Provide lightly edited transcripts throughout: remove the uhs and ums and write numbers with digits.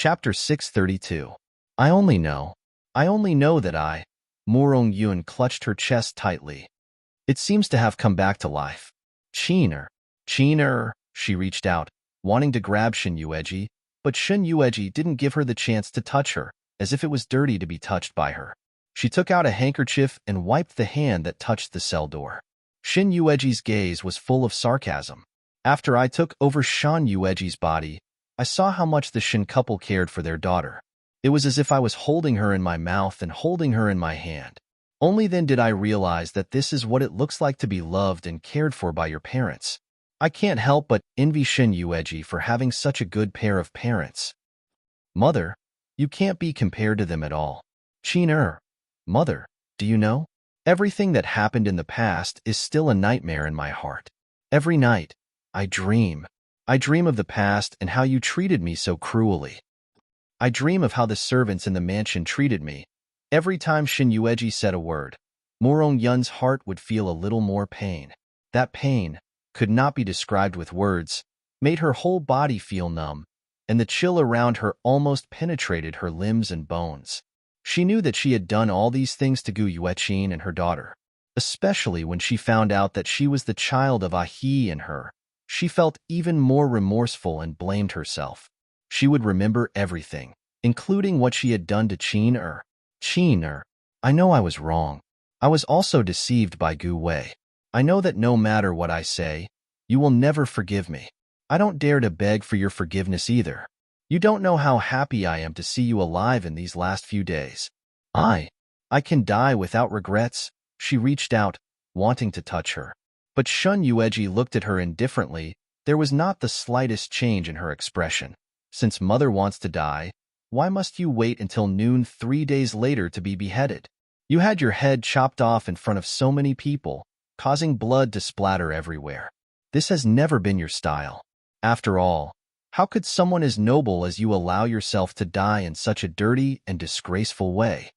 Chapter 632. I only know that Morong Yun clutched her chest tightly. It seems to have come back to life. Cheener, she reached out, wanting to grab Shin Yueji, but Shin Yueji didn't give her the chance to touch her, as if it was dirty to be touched by her. She took out a handkerchief and wiped the hand that touched the cell door. Shin Yueji's gaze was full of sarcasm. After I took over Shan Yueji's body, I saw how much the Shin couple cared for their daughter. It was as if I was holding her in my mouth and holding her in my hand. Only then did I realize that this is what it looks like to be loved and cared for by your parents. I can't help but envy Shin Yueji for having such a good pair of parents. Mother, you can't be compared to them at all. Mother, do you know? Everything that happened in the past is still a nightmare in my heart. Every night, I dream. I dream of the past and how you treated me so cruelly. I dream of how the servants in the mansion treated me. Every time Shin Yueji said a word, Morong Yun's heart would feel a little more pain. That pain could not be described with words, made her whole body feel numb, and the chill around her almost penetrated her limbs and bones. She knew that she had done all these things to Gu Yueqin and her daughter, especially when she found out that she was the child of Ahi and her. She felt even more remorseful and blamed herself. She would remember everything, including what she had done to Cheener. I know I was wrong. I was also deceived by Gu Wei. I know that no matter what I say, you will never forgive me. I don't dare to beg for your forgiveness either. You don't know how happy I am to see you alive in these last few days. I can die without regrets. She reached out, wanting to touch her. But Shun Yueji looked at her indifferently. There was not the slightest change in her expression. Since mother wants to die, why must you wait until noon 3 days later to be beheaded? You had your head chopped off in front of so many people, causing blood to splatter everywhere. This has never been your style. After all, how could someone as noble as you allow yourself to die in such a dirty and disgraceful way?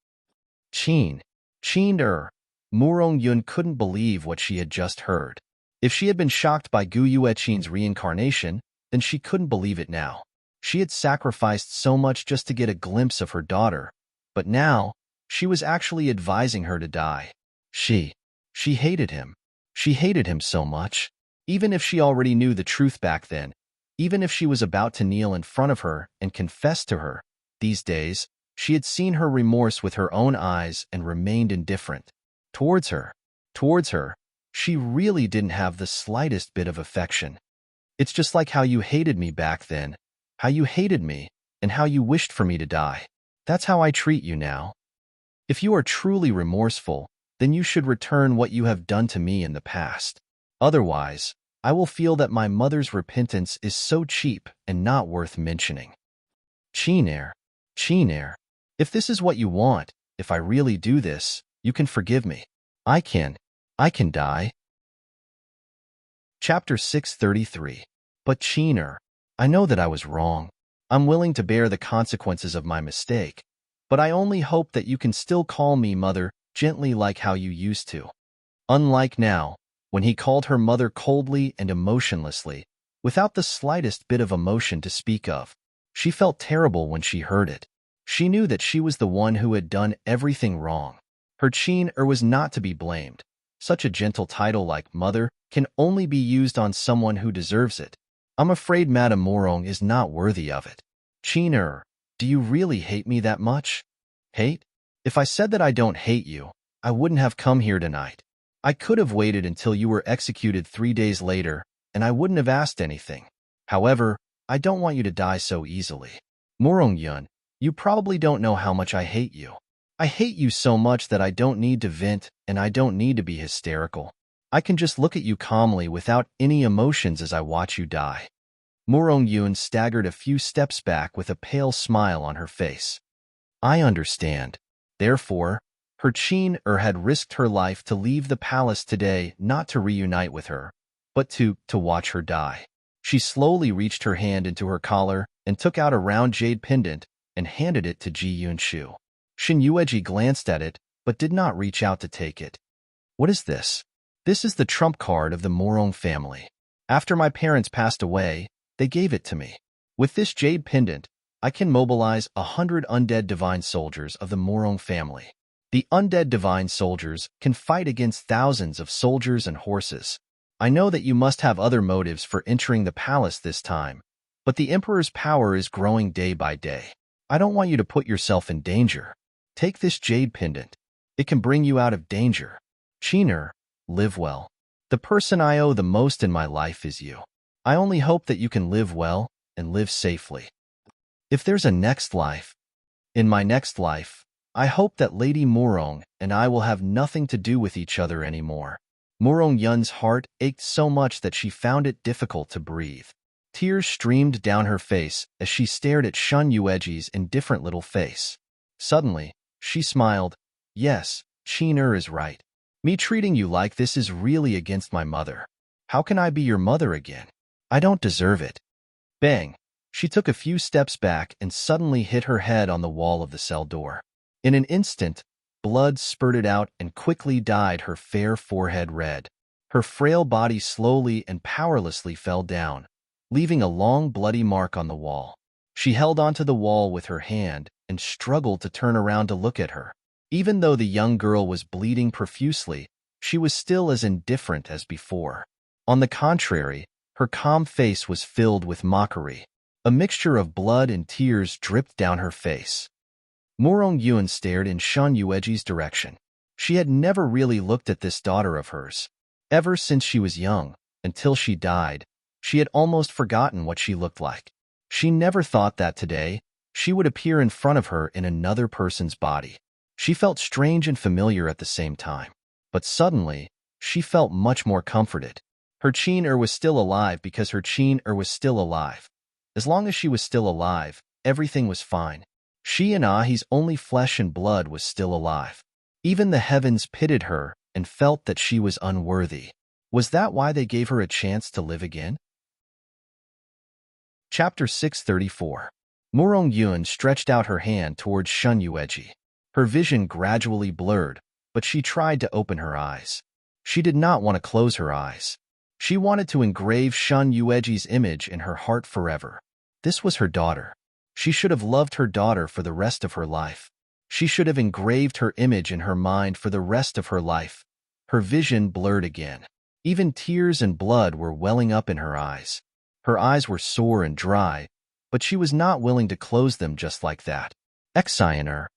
Morong Yun couldn't believe what she had just heard. If she had been shocked by Gu Yueqin's reincarnation, then she couldn't believe it now. She had sacrificed so much just to get a glimpse of her daughter, but now, she was actually advising her to die. She hated him. She hated him so much. Even if she already knew the truth back then, even if she was about to kneel in front of her and confess to her, these days, she had seen her remorse with her own eyes and remained indifferent. Towards her, she really didn't have the slightest bit of affection. It's just like how you hated me back then, how you hated me, and how you wished for me to die. That's how I treat you now. If you are truly remorseful, then you should return what you have done to me in the past. Otherwise, I will feel that my mother's repentance is so cheap and not worth mentioning. Cheener, if this is what you want, if I really do this, you can forgive me. I can die. Chapter 633. But Cheener, I know that I was wrong. I'm willing to bear the consequences of my mistake, but I only hope that you can still call me mother gently like how you used to. Unlike now, when he called her mother coldly and emotionlessly, without the slightest bit of emotion to speak of. She felt terrible when she heard it. She knew that she was the one who had done everything wrong. Her Cheener was not to be blamed. Such a gentle title like mother can only be used on someone who deserves it. I'm afraid Madame Morong is not worthy of it. Cheener, do you really hate me that much? Hate? If I said that I don't hate you, I wouldn't have come here tonight. I could have waited until you were executed 3 days later, and I wouldn't have asked anything. However, I don't want you to die so easily. Morong Yun, you probably don't know how much I hate you. I hate you so much that I don't need to vent and I don't need to be hysterical. I can just look at you calmly without any emotions as I watch you die. Morong Yun staggered a few steps back with a pale smile on her face. I understand. Therefore, her Cheener had risked her life to leave the palace today not to reunite with her, but to watch her die. She slowly reached her hand into her collar and took out a round jade pendant and handed it to Ji Yunshu. Shin Yueji glanced at it, but did not reach out to take it. What is this? This is the trump card of the Morong family. After my parents passed away, they gave it to me. With this jade pendant, I can mobilize 100 undead divine soldiers of the Morong family. The undead divine soldiers can fight against thousands of soldiers and horses. I know that you must have other motives for entering the palace this time, but the Emperor's power is growing day by day. I don't want you to put yourself in danger. Take this jade pendant. It can bring you out of danger. Cheener, live well. The person I owe the most in my life is you. I only hope that you can live well and live safely. If there's a next life, in my next life, I hope that Lady Morong and I will have nothing to do with each other anymore. Morong Yun's heart ached so much that she found it difficult to breathe. Tears streamed down her face as she stared at Shun Yueji's indifferent little face. Suddenly, she smiled. Yes, Cheener is right. Me treating you like this is really against my mother. How can I be your mother again? I don't deserve it. Bang! She took a few steps back and suddenly hit her head on the wall of the cell door. In an instant, blood spurted out and quickly dyed her fair forehead red. Her frail body slowly and powerlessly fell down, leaving a long bloody mark on the wall. She held onto the wall with her hand and struggled to turn around to look at her. Even though the young girl was bleeding profusely, she was still as indifferent as before. On the contrary, her calm face was filled with mockery. A mixture of blood and tears dripped down her face. Morong Yun stared in Shun Yueji's direction. She had never really looked at this daughter of hers. Ever since she was young, until she died, she had almost forgotten what she looked like. She never thought that today she would appear in front of her in another person's body. She felt strange and familiar at the same time. But suddenly, she felt much more comforted. Her Cheener was still alive because her Cheener was still alive. As long as she was still alive, everything was fine. She and Ahi's only flesh and blood was still alive. Even the heavens pitied her and felt that she was unworthy. Was that why they gave her a chance to live again? Chapter 634. Morong Yun stretched out her hand towards Shun Yueji. Her vision gradually blurred, but she tried to open her eyes. She did not want to close her eyes. She wanted to engrave Shun Yueji's image in her heart forever. This was her daughter. She should have loved her daughter for the rest of her life. She should have engraved her image in her mind for the rest of her life. Her vision blurred again. Even tears and blood were welling up in her eyes. Her eyes were sore and dry, but she was not willing to close them just like that. Exiner.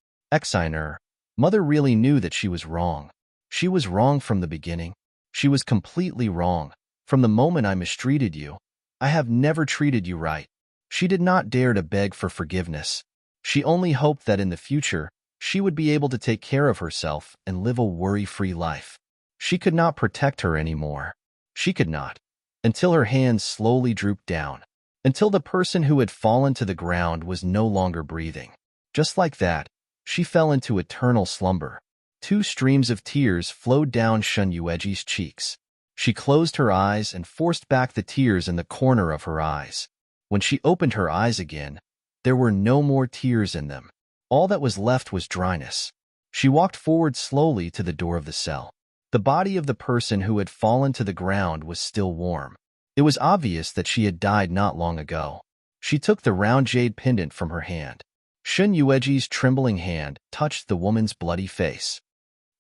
Mother really knew that she was wrong. She was wrong from the beginning. She was completely wrong. From the moment I mistreated you, I have never treated you right. She did not dare to beg for forgiveness. She only hoped that in the future, she would be able to take care of herself and live a worry-free life. She could not protect her anymore. She could not. Until her hands slowly drooped down. Until the person who had fallen to the ground was no longer breathing. Just like that, she fell into eternal slumber. 2 streams of tears flowed down Shun Yueji's cheeks. She closed her eyes and forced back the tears in the corner of her eyes. When she opened her eyes again, there were no more tears in them. All that was left was dryness. She walked forward slowly to the door of the cell. The body of the person who had fallen to the ground was still warm. It was obvious that she had died not long ago. She took the round jade pendant from her hand. Shun Yueji's trembling hand touched the woman's bloody face.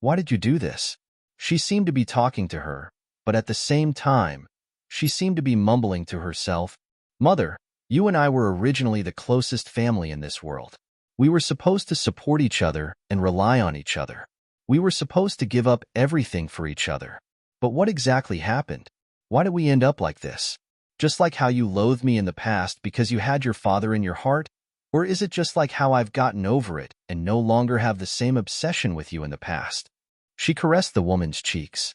Why did you do this? She seemed to be talking to her, but at the same time, she seemed to be mumbling to herself, Mother, you and I were originally the closest family in this world. We were supposed to support each other and rely on each other. We were supposed to give up everything for each other. But what exactly happened? Why did we end up like this? Just like how you loathed me in the past because you had your father in your heart? Or is it just like how I've gotten over it and no longer have the same obsession with you in the past? She caressed the woman's cheeks.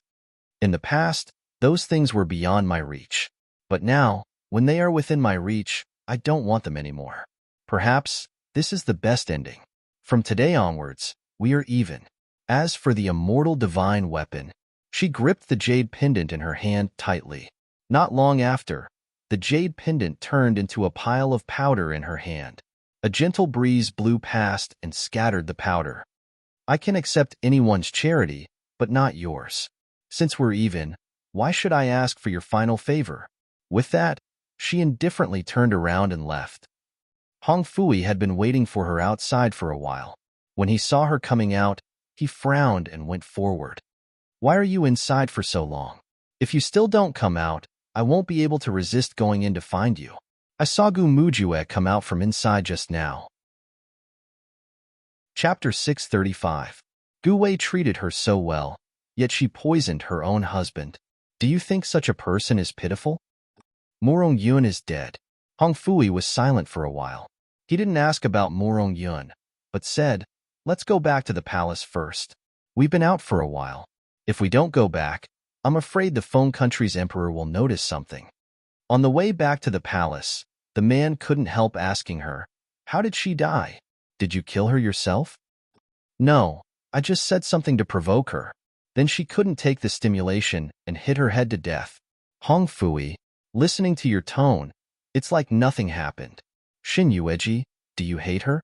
In the past, those things were beyond my reach. But now, when they are within my reach, I don't want them anymore. Perhaps this is the best ending. From today onwards, we are even. As for the immortal divine weapon, she gripped the jade pendant in her hand tightly. Not long after, the jade pendant turned into a pile of powder in her hand. A gentle breeze blew past and scattered the powder. I can accept anyone's charity, but not yours. Since we're even, why should I ask for your final favor? With that, she indifferently turned around and left. Hong Fui had been waiting for her outside for a while. When he saw her coming out, he frowned and went forward. Why are you inside for so long? If you still don't come out, I won't be able to resist going in to find you. I saw Gu Mujue come out from inside just now. Chapter 635. Gu Wei treated her so well, yet she poisoned her own husband. Do you think such a person is pitiful? Morong Yun is dead. Hong Fui was silent for a while. He didn't ask about Morong Yun, but said, let's go back to the palace first. We've been out for a while. If we don't go back, I'm afraid the Feng country's emperor will notice something. On the way back to the palace, the man couldn't help asking her, how did she die? Did you kill her yourself? No, I just said something to provoke her. Then she couldn't take the stimulation and hit her head to death. Hong Fui, listening to your tone, it's like nothing happened. Xin Yueji, do you hate her?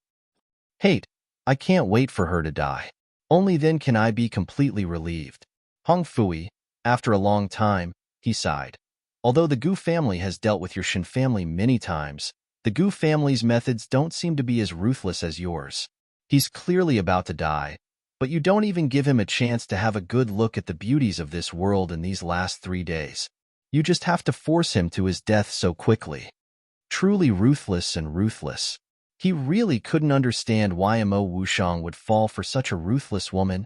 Hate? I can't wait for her to die. Only then can I be completely relieved. Hong Fui, after a long time, he sighed. Although the Gu family has dealt with your Shin family many times, the Gu family's methods don't seem to be as ruthless as yours. He's clearly about to die, but you don't even give him a chance to have a good look at the beauties of this world in these last 3 days. You just have to force him to his death so quickly. Truly ruthless and ruthless. He really couldn't understand why Mo Wushang would fall for such a ruthless woman.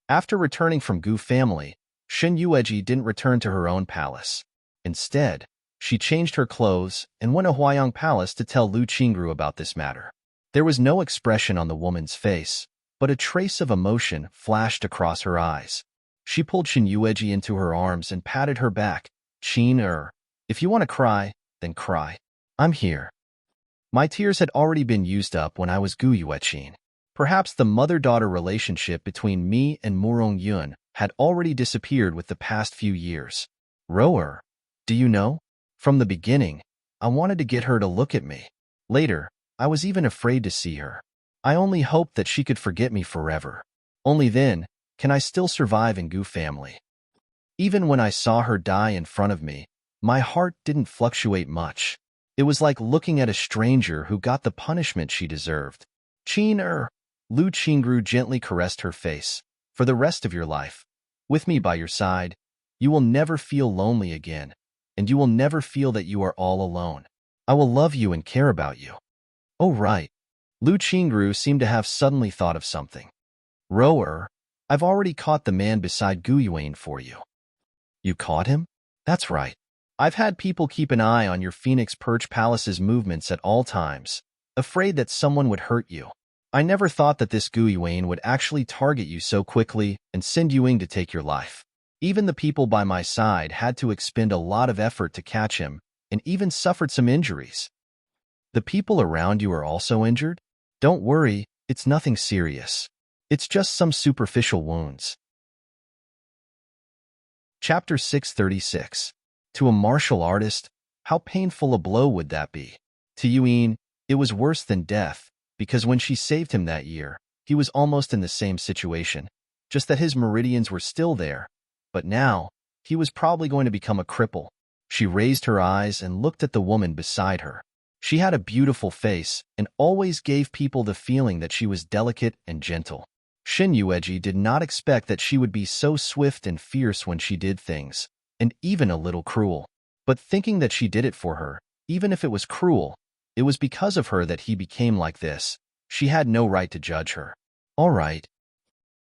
After returning from Gu family, Xin Yueji didn't return to her own palace. Instead, she changed her clothes and went to Huayang Palace to tell Lu Qingru about this matter. There was no expression on the woman's face, but a trace of emotion flashed across her eyes. She pulled Xin Yueji into her arms and patted her back. Qin, if you want to cry, then cry. I'm here. My tears had already been used up when I was Gu Yueqin. Perhaps the mother-daughter relationship between me and Morong Yun had already disappeared with the past few years. Rower, do you know? From the beginning, I wanted to get her to look at me. Later, I was even afraid to see her. I only hoped that she could forget me forever. Only then can I still survive in Gu family. Even when I saw her die in front of me, my heart didn't fluctuate much. It was like looking at a stranger who got the punishment she deserved. Qin, Lu Qingru gently caressed her face. For the rest of your life, with me by your side, you will never feel lonely again, and you will never feel that you are all alone. I will love you and care about you. Oh, right. Lu Qingru seemed to have suddenly thought of something. Rower, I've already caught the man beside Gu Yuan for you. You caught him? That's right. I've had people keep an eye on your Phoenix Perch Palace's movements at all times, afraid that someone would hurt you. I never thought that this Gu Yuan would actually target you so quickly and send you in to take your life. Even the people by my side had to expend a lot of effort to catch him, and even suffered some injuries. The people around you are also injured? Don't worry, it's nothing serious. It's just some superficial wounds. Chapter 636. To a martial artist, how painful a blow would that be? To Yuan, it was worse than death, because when she saved him that year, he was almost in the same situation, just that his meridians were still there. But now, he was probably going to become a cripple. She raised her eyes and looked at the woman beside her. She had a beautiful face and always gave people the feeling that she was delicate and gentle. Xin Yueji did not expect that she would be so swift and fierce when she did things, and even a little cruel. But thinking that she did it for her, even if it was cruel, it was because of her that he became like this. She had no right to judge her. All right.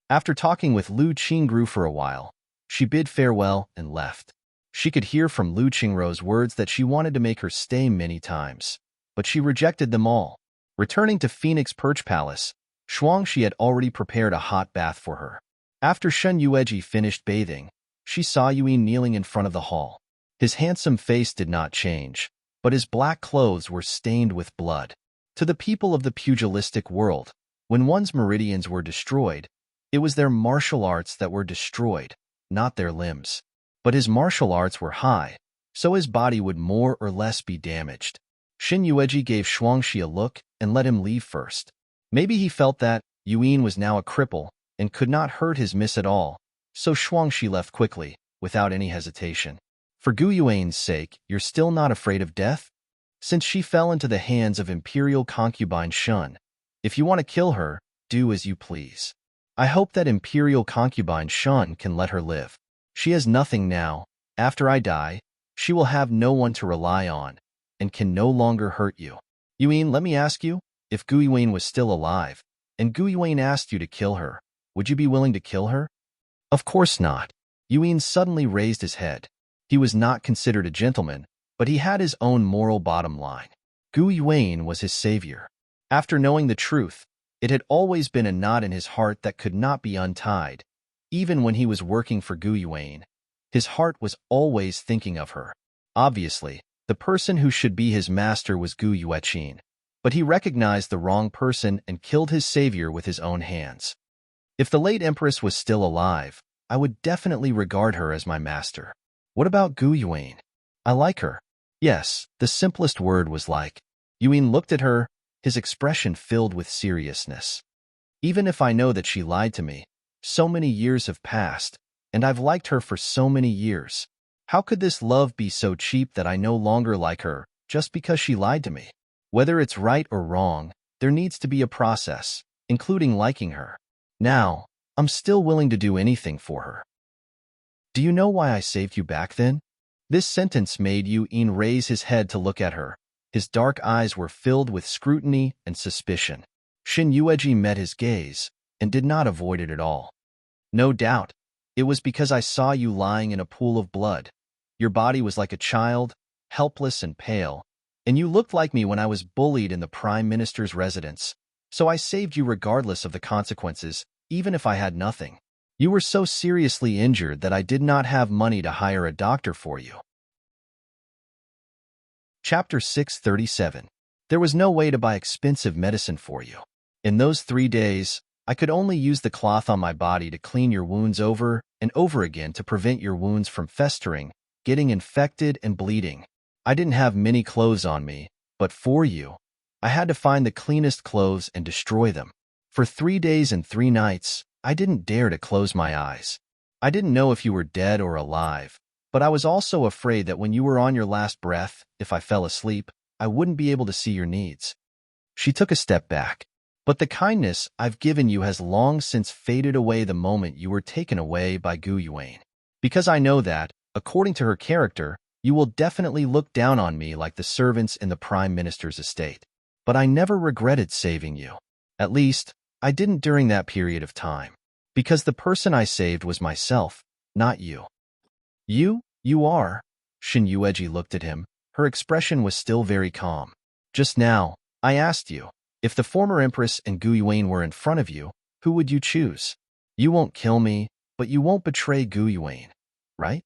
After talking with Lu Qingru for a while, she bid farewell and left. She could hear from Lu Qingru's words that she wanted to make her stay many times, but she rejected them all. Returning to Phoenix Perch Palace, Shuangxi had already prepared a hot bath for her. After Shen Yueji finished bathing, she saw Yuan kneeling in front of the hall. His handsome face did not change, but his black clothes were stained with blood. To the people of the pugilistic world, when one's meridians were destroyed, it was their martial arts that were destroyed, not their limbs. But his martial arts were high, so his body would more or less be damaged. Xin Yueji gave Shuangxi a look and let him leave first. Maybe he felt that Yuan was now a cripple and could not hurt his miss at all, so Shuangxi left quickly, without any hesitation. For Gu Yuan's sake, you're still not afraid of death? since she fell into the hands of Imperial concubine Shun. If you want to kill her, do as you please. I hope that Imperial concubine Shun can let her live. She has nothing now. After I die, she will have no one to rely on, and can no longer hurt you. Yuan, let me ask you, if Guiyuan was still alive, and Guiyuan asked you to kill her, would you be willing to kill her? Of course not. Yuan suddenly raised his head. He was not considered a gentleman, but he had his own moral bottom line. Guiyuan was his savior. After knowing the truth, it had always been a knot in his heart that could not be untied. Even when he was working for Guiyuan, his heart was always thinking of her. Obviously, the person who should be his master was Gu Yueqin, but he recognized the wrong person and killed his savior with his own hands. If the late empress was still alive, I would definitely regard her as my master. What about Gu Yuan? I like her. Yes, the simplest word was like. Yuan looked at her, his expression filled with seriousness. Even if I know that she lied to me, so many years have passed, and I've liked her for so many years. How could this love be so cheap that I no longer like her just because she lied to me? Whether it's right or wrong, there needs to be a process, including liking her. Now, I'm still willing to do anything for her. Do you know why I saved you back then? This sentence made Yuan raise his head to look at her. His dark eyes were filled with scrutiny and suspicion. Shin Yueji met his gaze and did not avoid it at all. No doubt, it was because I saw you lying in a pool of blood. Your body was like a child, helpless and pale, and you looked like me when I was bullied in the Prime Minister's residence. So I saved you regardless of the consequences, even if I had nothing. You were so seriously injured that I did not have money to hire a doctor for you. Chapter 637. There was no way to buy expensive medicine for you. In those 3 days, I could only use the cloth on my body to clean your wounds over and over again to prevent your wounds from festering, getting infected, and bleeding. I didn't have many clothes on me, but for you, I had to find the cleanest clothes and destroy them. For 3 days and 3 nights, I didn't dare to close my eyes. I didn't know if you were dead or alive, but I was also afraid that when you were on your last breath, if I fell asleep, I wouldn't be able to see your needs. She took a step back. But the kindness I've given you has long since faded away the moment you were taken away by Gu Yuan. Because I know that, according to her character, you will definitely look down on me like the servants in the Prime Minister's estate. But I never regretted saving you. At least, I didn't during that period of time. Because the person I saved was myself, not you. You are? Shin Yueji looked at him. Her expression was still very calm. Just now, I asked you, if the former empress and Gu Yuan were in front of you, who would you choose? You won't kill me, but you won't betray Gu Yuan, right?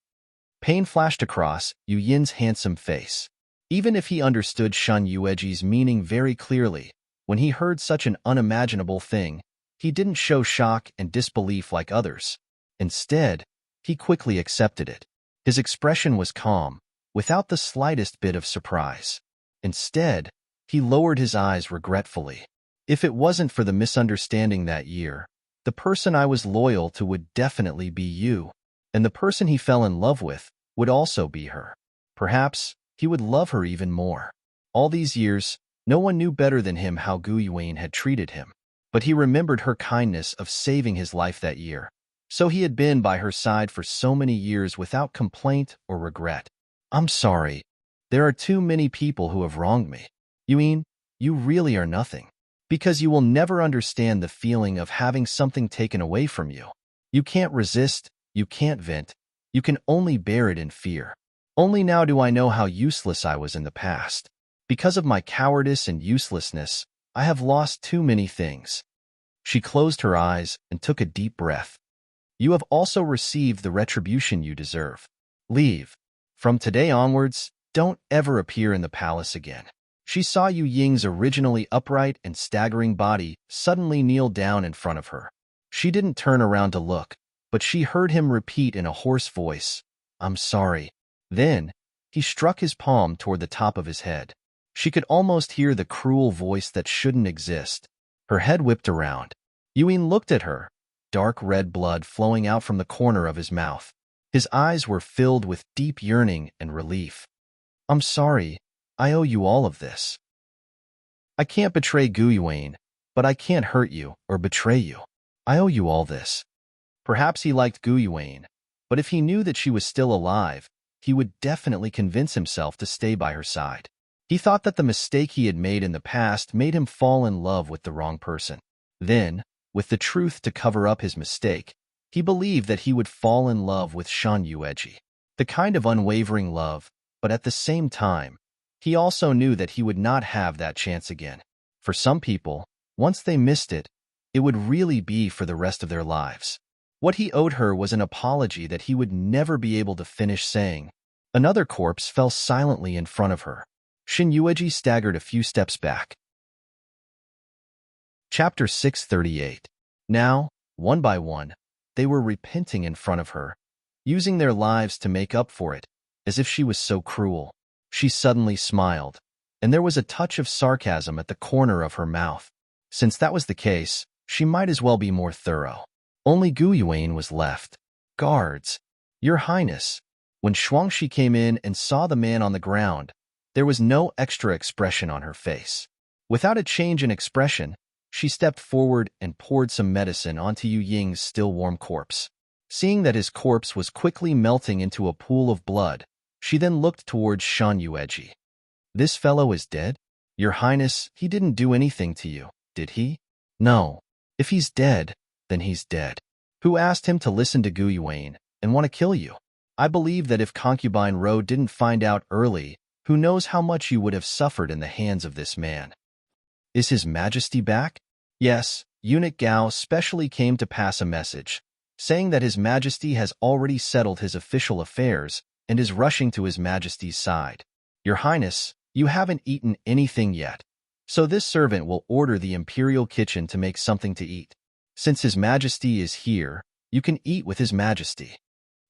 Pain flashed across Yu Yin's handsome face. Even if he understood Shun Yueji's meaning very clearly, when he heard such an unimaginable thing, he didn't show shock and disbelief like others. Instead, he quickly accepted it. His expression was calm, without the slightest bit of surprise. Instead, he lowered his eyes regretfully. If it wasn't for the misunderstanding that year, the person I was loyal to would definitely be you, and the person he fell in love with would also be her. Perhaps he would love her even more. All these years, no one knew better than him how Gu Yuan had treated him, but he remembered her kindness of saving his life that year. So he had been by her side for so many years without complaint or regret. I'm sorry. There are too many people who have wronged me. Yuan, you really are nothing. Because you will never understand the feeling of having something taken away from you. You can't resist, you can't vent, you can only bear it in fear. Only now do I know how useless I was in the past. Because of my cowardice and uselessness, I have lost too many things. She closed her eyes and took a deep breath. You have also received the retribution you deserve. Leave. From today onwards, don't ever appear in the palace again. She saw Yu Ying's originally upright and staggering body suddenly kneel down in front of her. She didn't turn around to look, but she heard him repeat in a hoarse voice, I'm sorry. Then, he struck his palm toward the top of his head. She could almost hear the cruel voice that shouldn't exist. Her head whipped around. Yuan looked at her, dark red blood flowing out from the corner of his mouth. His eyes were filled with deep yearning and relief. I'm sorry, I owe you all of this. I can't betray Guyuane, but I can't hurt you or betray you. I owe you all this. Perhaps he liked Guyuane, but if he knew that she was still alive, he would definitely convince himself to stay by her side. He thought that the mistake he had made in the past made him fall in love with the wrong person. Then, with the truth to cover up his mistake, he believed that he would fall in love with Shan Yueji. The kind of unwavering love, but at the same time, he also knew that he would not have that chance again. For some people, once they missed it, it would really be for the rest of their lives. What he owed her was an apology that he would never be able to finish saying. Another corpse fell silently in front of her. Shin Yueji staggered a few steps back. Chapter 638. Now, one by one, they were repenting in front of her, using their lives to make up for it, as if she was so cruel. She suddenly smiled, and there was a touch of sarcasm at the corner of her mouth. Since that was the case, she might as well be more thorough. Only Guyuane was left. Guards. Your Highness. When Shuangshi came in and saw the man on the ground, there was no extra expression on her face. Without a change in expression, she stepped forward and poured some medicine onto Yu Ying's still warm corpse. Seeing that his corpse was quickly melting into a pool of blood, she then looked towards Shan Yueji. This fellow is dead? Your Highness, he didn't do anything to you, did he? No. If he's dead, then he's dead. Who asked him to listen to Guyuane and want to kill you? I believe that if Concubine Ro didn't find out early, who knows how much you would have suffered in the hands of this man. Is His Majesty back? Yes, Eunuch Gao specially came to pass a message, saying that His Majesty has already settled his official affairs and is rushing to His Majesty's side. Your Highness, you haven't eaten anything yet, so this servant will order the Imperial kitchen to make something to eat. Since His Majesty is here, you can eat with His Majesty.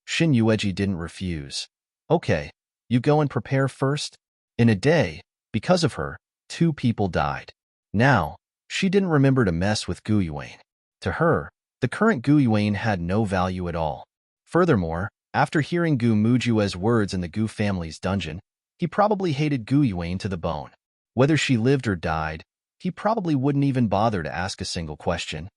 Shin Yueji didn't refuse. Okay, you go and prepare first. In a day, because of her, 2 people died. Now, she didn't remember to mess with Guyuane. To her, the current Guyuane had no value at all. Furthermore, after hearing Gu Mujue's words in the Gu family's dungeon, he probably hated Guyuane to the bone. Whether she lived or died, he probably wouldn't even bother to ask a single question.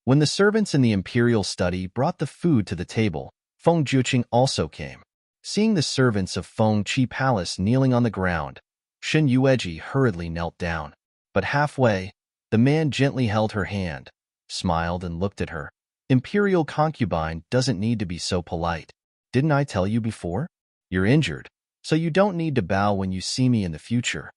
When the servants in the imperial study brought the food to the table, Feng Juqing also came. Seeing the servants of Feng Qi Palace kneeling on the ground, Shin Yueji hurriedly knelt down. But halfway, the man gently held her hand, smiled and looked at her. Imperial concubine doesn't need to be so polite. Didn't I tell you before? You're injured, so you don't need to bow when you see me in the future.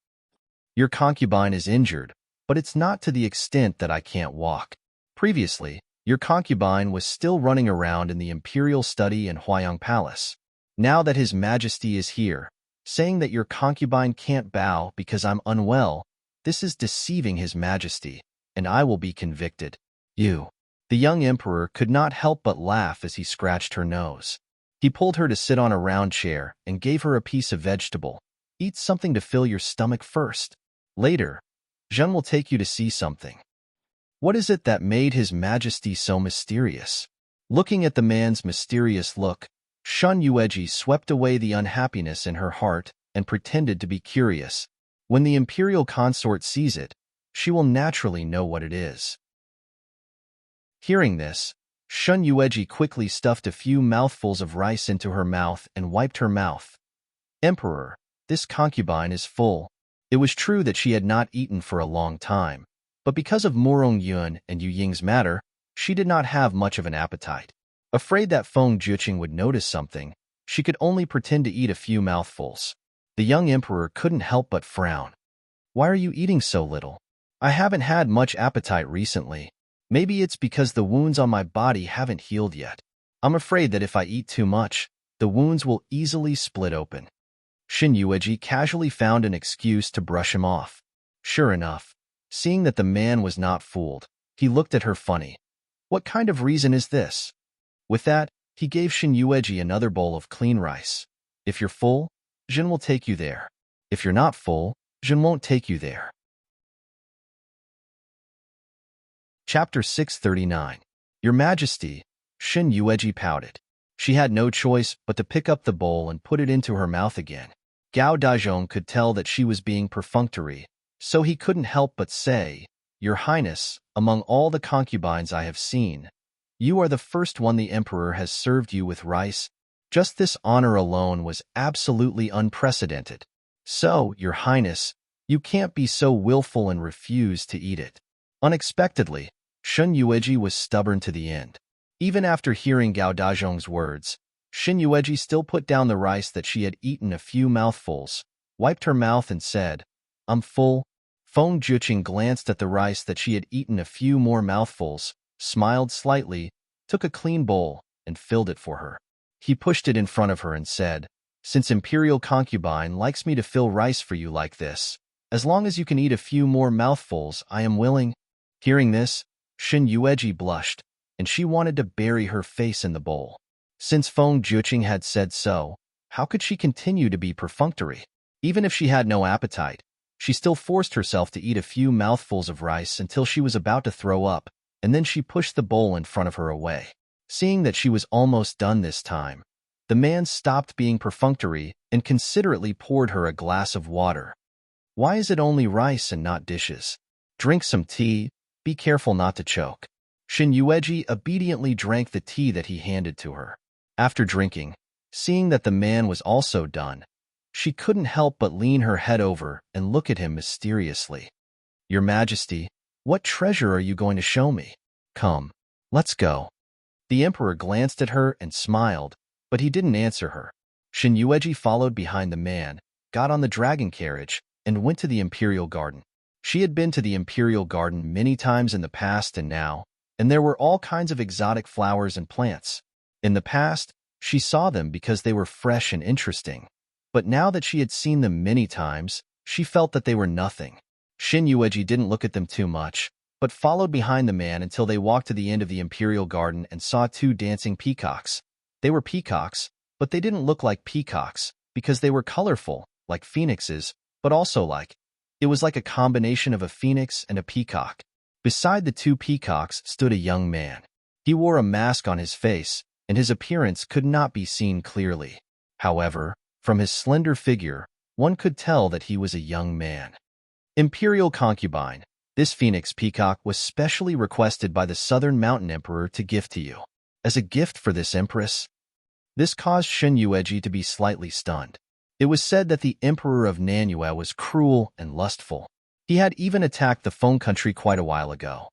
Your concubine is injured, but it's not to the extent that I can't walk. Previously, your concubine was still running around in the imperial study in Huayang Palace. Now that His Majesty is here, saying that your concubine can't bow because I'm unwell, this is deceiving His Majesty, and I will be convicted. You. The young emperor could not help but laugh as he scratched her nose. He pulled her to sit on a round chair and gave her a piece of vegetable. Eat something to fill your stomach first. Later, Zhen will take you to see something. What is it that made His Majesty so mysterious? Looking at the man's mysterious look, Shan Yueji swept away the unhappiness in her heart and pretended to be curious. When the imperial consort sees it, she will naturally know what it is. Hearing this, Shan Yueji quickly stuffed a few mouthfuls of rice into her mouth and wiped her mouth. Emperor, this concubine is full. It was true that she had not eaten for a long time, but because of Murong Yun and Yu Ying's matter, she did not have much of an appetite. Afraid that Feng Juqing would notice something, she could only pretend to eat a few mouthfuls. The young emperor couldn't help but frown. Why are you eating so little? I haven't had much appetite recently. Maybe it's because the wounds on my body haven't healed yet. I'm afraid that if I eat too much, the wounds will easily split open. Shin Yueji casually found an excuse to brush him off. Sure enough, seeing that the man was not fooled, he looked at her funny. What kind of reason is this? With that, he gave Shin Yueji another bowl of clean rice. If you're full, Jin will take you there. If you're not full, Jin won't take you there. Chapter 639. Your Majesty, Shin Yueji pouted. She had no choice but to pick up the bowl and put it into her mouth again. Gao Dazhong could tell that she was being perfunctory, so he couldn't help but say, "Your Highness, among all the concubines I have seen, you are the first one the Emperor has served you with rice. Just this honor alone was absolutely unprecedented. So, Your Highness, you can't be so willful and refuse to eat it." Unexpectedly, Shun Yueji was stubborn to the end. Even after hearing Gao Dazhong's words, Shin Yueji still put down the rice that she had eaten a few mouthfuls, wiped her mouth and said, "I'm full." Feng Juqing glanced at the rice that she had eaten a few more mouthfuls, smiled slightly, took a clean bowl, and filled it for her. He pushed it in front of her and said, "Since Imperial Concubine likes me to fill rice for you like this, as long as you can eat a few more mouthfuls, I am willing." Hearing this, Shin Yueji blushed, and she wanted to bury her face in the bowl. Since Feng Juqing had said so, how could she continue to be perfunctory? Even if she had no appetite, she still forced herself to eat a few mouthfuls of rice until she was about to throw up, and then she pushed the bowl in front of her away. Seeing that she was almost done this time, the man stopped being perfunctory and considerately poured her a glass of water. "Why is it only rice and not dishes? Drink some tea, be careful not to choke." Shin Yueji obediently drank the tea that he handed to her. After drinking, seeing that the man was also done, she couldn't help but lean her head over and look at him mysteriously. "Your Majesty, what treasure are you going to show me? Come, let's go." The Emperor glanced at her and smiled, but he didn't answer her. Shin Yueji followed behind the man, got on the dragon carriage, and went to the Imperial Garden. She had been to the Imperial Garden many times in the past and there were all kinds of exotic flowers and plants. In the past, she saw them because they were fresh and interesting, but now that she had seen them many times, she felt that they were nothing. Shin Yueji didn't look at them too much, but followed behind the man until they walked to the end of the Imperial Garden and saw two dancing peacocks. They were peacocks, but they didn't look like peacocks because they were colorful, like phoenixes, but also it was like a combination of a phoenix and a peacock. Beside the two peacocks stood a young man. He wore a mask on his face, and his appearance could not be seen clearly. However, from his slender figure, one could tell that he was a young man. Imperial Concubine, this phoenix peacock was specially requested by the Southern Mountain Emperor to gift to you. As a gift for this empress? This caused Shin Yueji to be slightly stunned. It was said that the Emperor of Nanyue was cruel and lustful. He had even attacked the Feng country quite a while ago.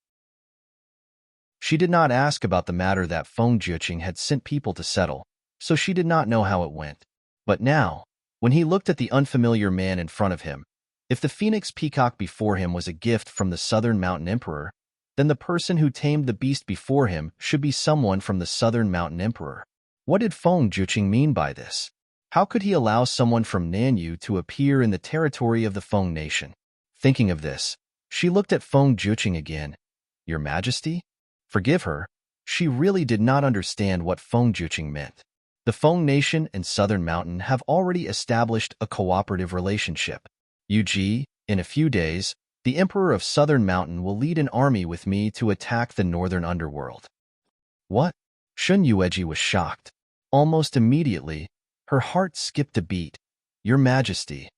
She did not ask about the matter that Feng Juqing had sent people to settle, so she did not know how it went. But now, when he looked at the unfamiliar man in front of him, if the phoenix peacock before him was a gift from the Southern Mountain Emperor, then the person who tamed the beast before him should be someone from the Southern Mountain Emperor. What did Feng Juqing mean by this? How could he allow someone from Nanyue to appear in the territory of the Feng nation? Thinking of this, she looked at Feng Juqing again. "Your Majesty?" Forgive her, she really did not understand what Feng Juqing meant. The Feng nation and Southern Mountain have already established a cooperative relationship. Yuji, in a few days, the Emperor of Southern Mountain will lead an army with me to attack the Northern Underworld. What? Shun Yueji was shocked. Almost immediately, her heart skipped a beat. "Your Majesty."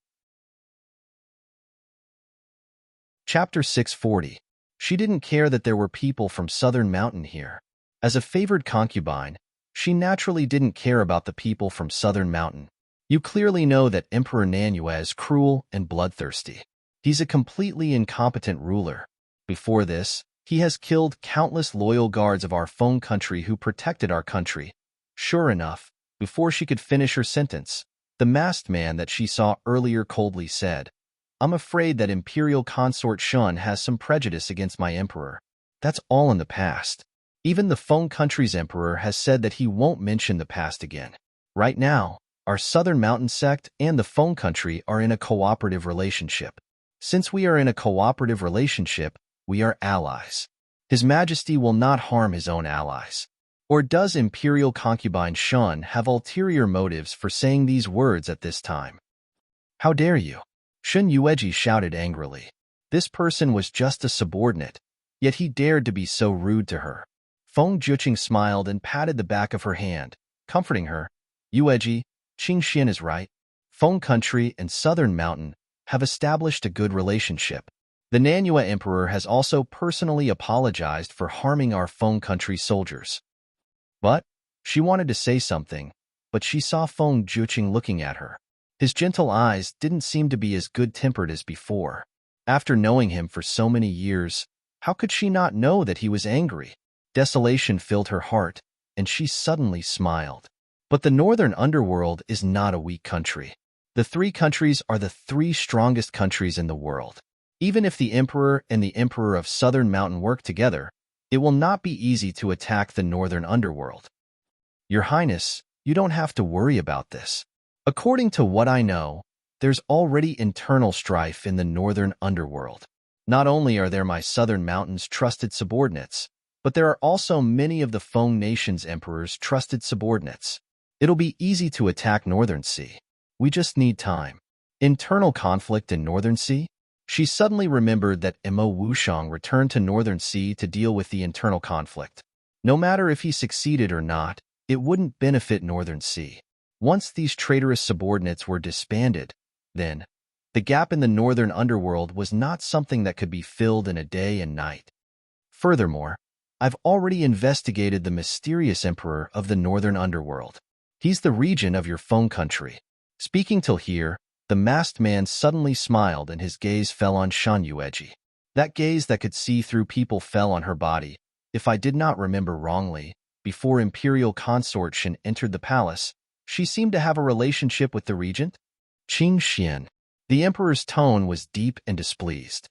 Chapter 640. She didn't care that there were people from Southern Mountain here. As a favored concubine, she naturally didn't care about the people from Southern Mountain. You clearly know that Emperor Nanyue is cruel and bloodthirsty. He's a completely incompetent ruler. Before this, he has killed countless loyal guards of our Feng country who protected our country. Sure enough, before she could finish her sentence, the masked man that she saw earlier coldly said, "I'm afraid that Imperial Consort Shun has some prejudice against my emperor. That's all in the past. Even the Feng country's emperor has said that he won't mention the past again. Right now, our Southern Mountain sect and the Feng country are in a cooperative relationship. Since we are in a cooperative relationship, we are allies. His Majesty will not harm his own allies. Or does Imperial Concubine Shun have ulterior motives for saying these words at this time? How dare you?" Shun Yueji shouted angrily. This person was just a subordinate, yet he dared to be so rude to her. Feng Juqing smiled and patted the back of her hand, comforting her. "Yueji, Qingxian is right. Feng Country and Southern Mountain have established a good relationship. The Nanyue Emperor has also personally apologized for harming our Feng Country soldiers. But she wanted to say something, but she saw Feng Juqing looking at her. His gentle eyes didn't seem to be as good-tempered as before. After knowing him for so many years, how could she not know that he was angry? Desolation filled her heart, and she suddenly smiled. But the northern underworld is not a weak country. The three countries are the three strongest countries in the world. Even if the Emperor and the Emperor of Southern Mountain work together, it will not be easy to attack the northern underworld. Your Highness, you don't have to worry about this. According to what I know, there's already internal strife in the northern underworld. Not only are there my Southern Mountain's trusted subordinates, but there are also many of the Feng Nation's emperor's trusted subordinates. It'll be easy to attack Northern Sea. We just need time. Internal conflict in Northern Sea? She suddenly remembered that Imo Wushang returned to Northern Sea to deal with the internal conflict. No matter if he succeeded or not, it wouldn't benefit Northern Sea. Once these traitorous subordinates were disbanded, then the gap in the northern underworld was not something that could be filled in a day and night. Furthermore, I've already investigated the mysterious emperor of the northern underworld. He's the regent of your Feng Country. Speaking till here, the masked man suddenly smiled and his gaze fell on Shan Yueji. That gaze that could see through people fell on her body. If I did not remember wrongly, before Imperial Consort Shen entered the palace, she seemed to have a relationship with the regent? Qing Xian. The emperor's tone was deep and displeased.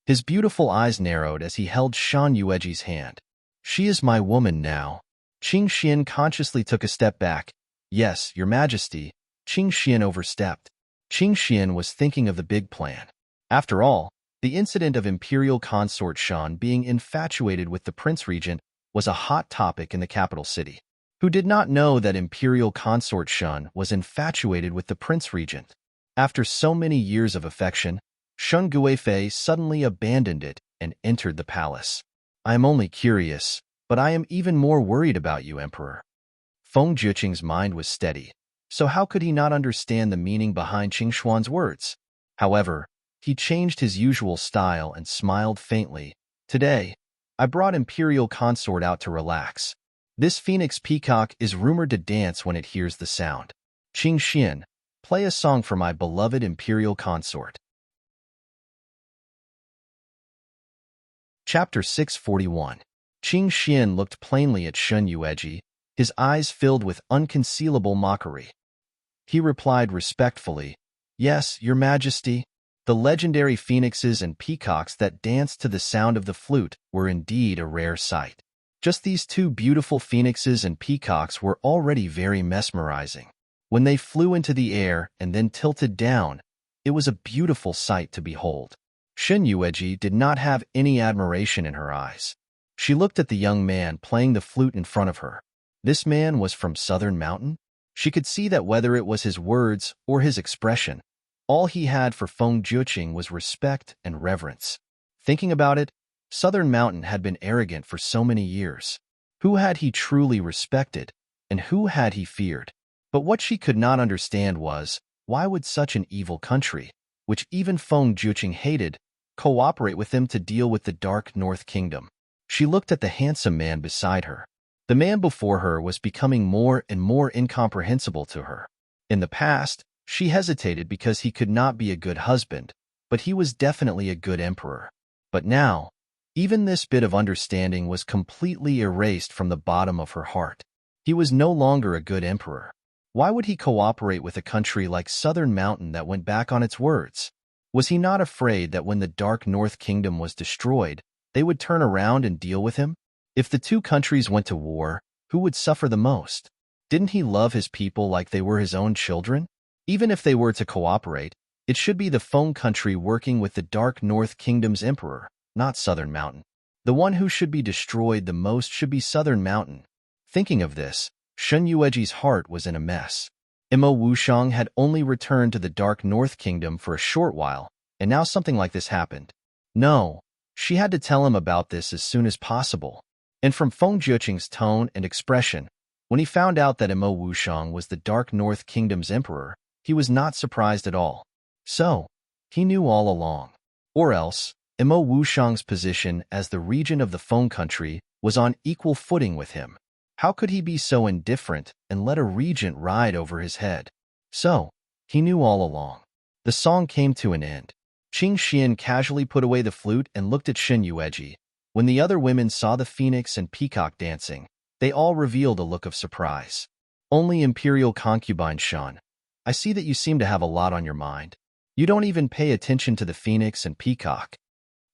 His beautiful eyes narrowed as he held Shan Yueji's hand. She is my woman now. Qing Xian consciously took a step back. Yes, Your Majesty. Qing Xian overstepped. Qing Xian was thinking of the big plan. After all, the incident of Imperial Consort Shan being infatuated with the Prince Regent was a hot topic in the capital city. Who did not know that Imperial Consort Shun was infatuated with the Prince Regent? After so many years of affection, Shun Guifei suddenly abandoned it and entered the palace. I am only curious, but I am even more worried about you, Emperor. Feng Juqing's mind was steady, so how could he not understand the meaning behind Qing Xuan's words? However, he changed his usual style and smiled faintly. Today, I brought Imperial Consort out to relax. This phoenix peacock is rumored to dance when it hears the sound. Qing Xian, play a song for my beloved Imperial Consort. Chapter 641. Qing Xian looked plainly at Shan Yueji, his eyes filled with unconcealable mockery. He replied respectfully, Yes, Your Majesty. The legendary phoenixes and peacocks that danced to the sound of the flute were indeed a rare sight. Just these two beautiful phoenixes and peacocks were already very mesmerizing. When they flew into the air and then tilted down, it was a beautiful sight to behold. Shan Yueji did not have any admiration in her eyes. She looked at the young man playing the flute in front of her. This man was from Southern Mountain? She could see that whether it was his words or his expression, all he had for Feng Juqing was respect and reverence. Thinking about it, Southern Mountain had been arrogant for so many years. Who had he truly respected, and who had he feared? But what she could not understand was, why would such an evil country, which even Feng Juqing hated, cooperate with them to deal with the Dark North Kingdom? She looked at the handsome man beside her. The man before her was becoming more and more incomprehensible to her. In the past, she hesitated because he could not be a good husband, but he was definitely a good emperor. But now, even this bit of understanding was completely erased from the bottom of her heart. He was no longer a good emperor. Why would he cooperate with a country like Southern Mountain that went back on its words? Was he not afraid that when the Dark North Kingdom was destroyed, they would turn around and deal with him? If the two countries went to war, who would suffer the most? Didn't he love his people like they were his own children? Even if they were to cooperate, it should be the Feng country working with the Dark North Kingdom's emperor, not Southern Mountain. The one who should be destroyed the most should be Southern Mountain. Thinking of this, Shan Yueji's heart was in a mess. Imo Wushang had only returned to the Dark North Kingdom for a short while, and now something like this happened. No, she had to tell him about this as soon as possible. And from Feng Juqing's tone and expression, When he found out that Imo Wushang was the Dark North Kingdom's emperor, he was not surprised at all. So, he knew all along. Or else, Imo Wushang's position as the regent of the Feng country was on equal footing with him. How could he be so indifferent and let a regent ride over his head? So, he knew all along. The song came to an end. Qing Xian casually put away the flute and looked at Shen Yueji. When the other women saw the phoenix and peacock dancing, they all revealed a look of surprise. Only Imperial Concubine Shan. I see that you seem to have a lot on your mind. You don't even pay attention to the phoenix and peacock.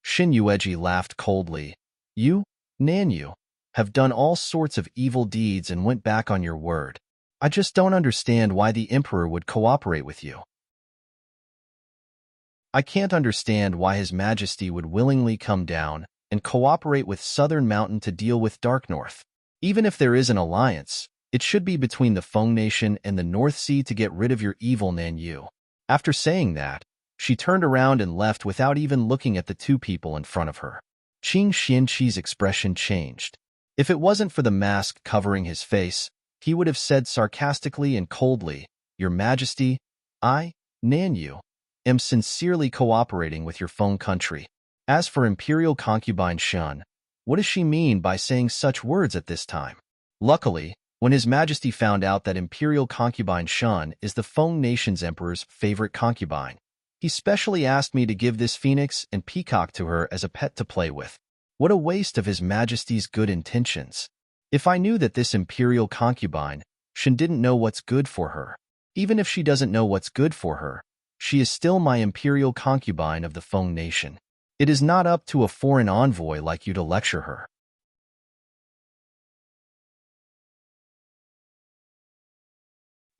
Shin Yueji laughed coldly. You, Nanyu, have done all sorts of evil deeds and went back on your word. I just don't understand why the Emperor would cooperate with you. I can't understand why His Majesty would willingly come down and cooperate with Southern Mountain to deal with Dark North. Even if there is an alliance, it should be between the Feng Nation and the North Sea to get rid of your evil Nanyu. After saying that, she turned around and left without even looking at the two people in front of her. Qing Xianqi's expression changed. If it wasn't for the mask covering his face, he would have said sarcastically and coldly, Your Majesty, I, Nanyu, am sincerely cooperating with your Feng country. As for Imperial Concubine Shan, what does she mean by saying such words at this time? Luckily, when His Majesty found out that Imperial Concubine Shan is the Feng Nation's Emperor's favorite concubine, he specially asked me to give this phoenix and peacock to her as a pet to play with. What a waste of His Majesty's good intentions. If I knew that this Imperial Concubine Shan didn't know what's good for her, even if she doesn't know what's good for her, she is still my Imperial Concubine of the Feng Nation. It is not up to a foreign envoy like you to lecture her.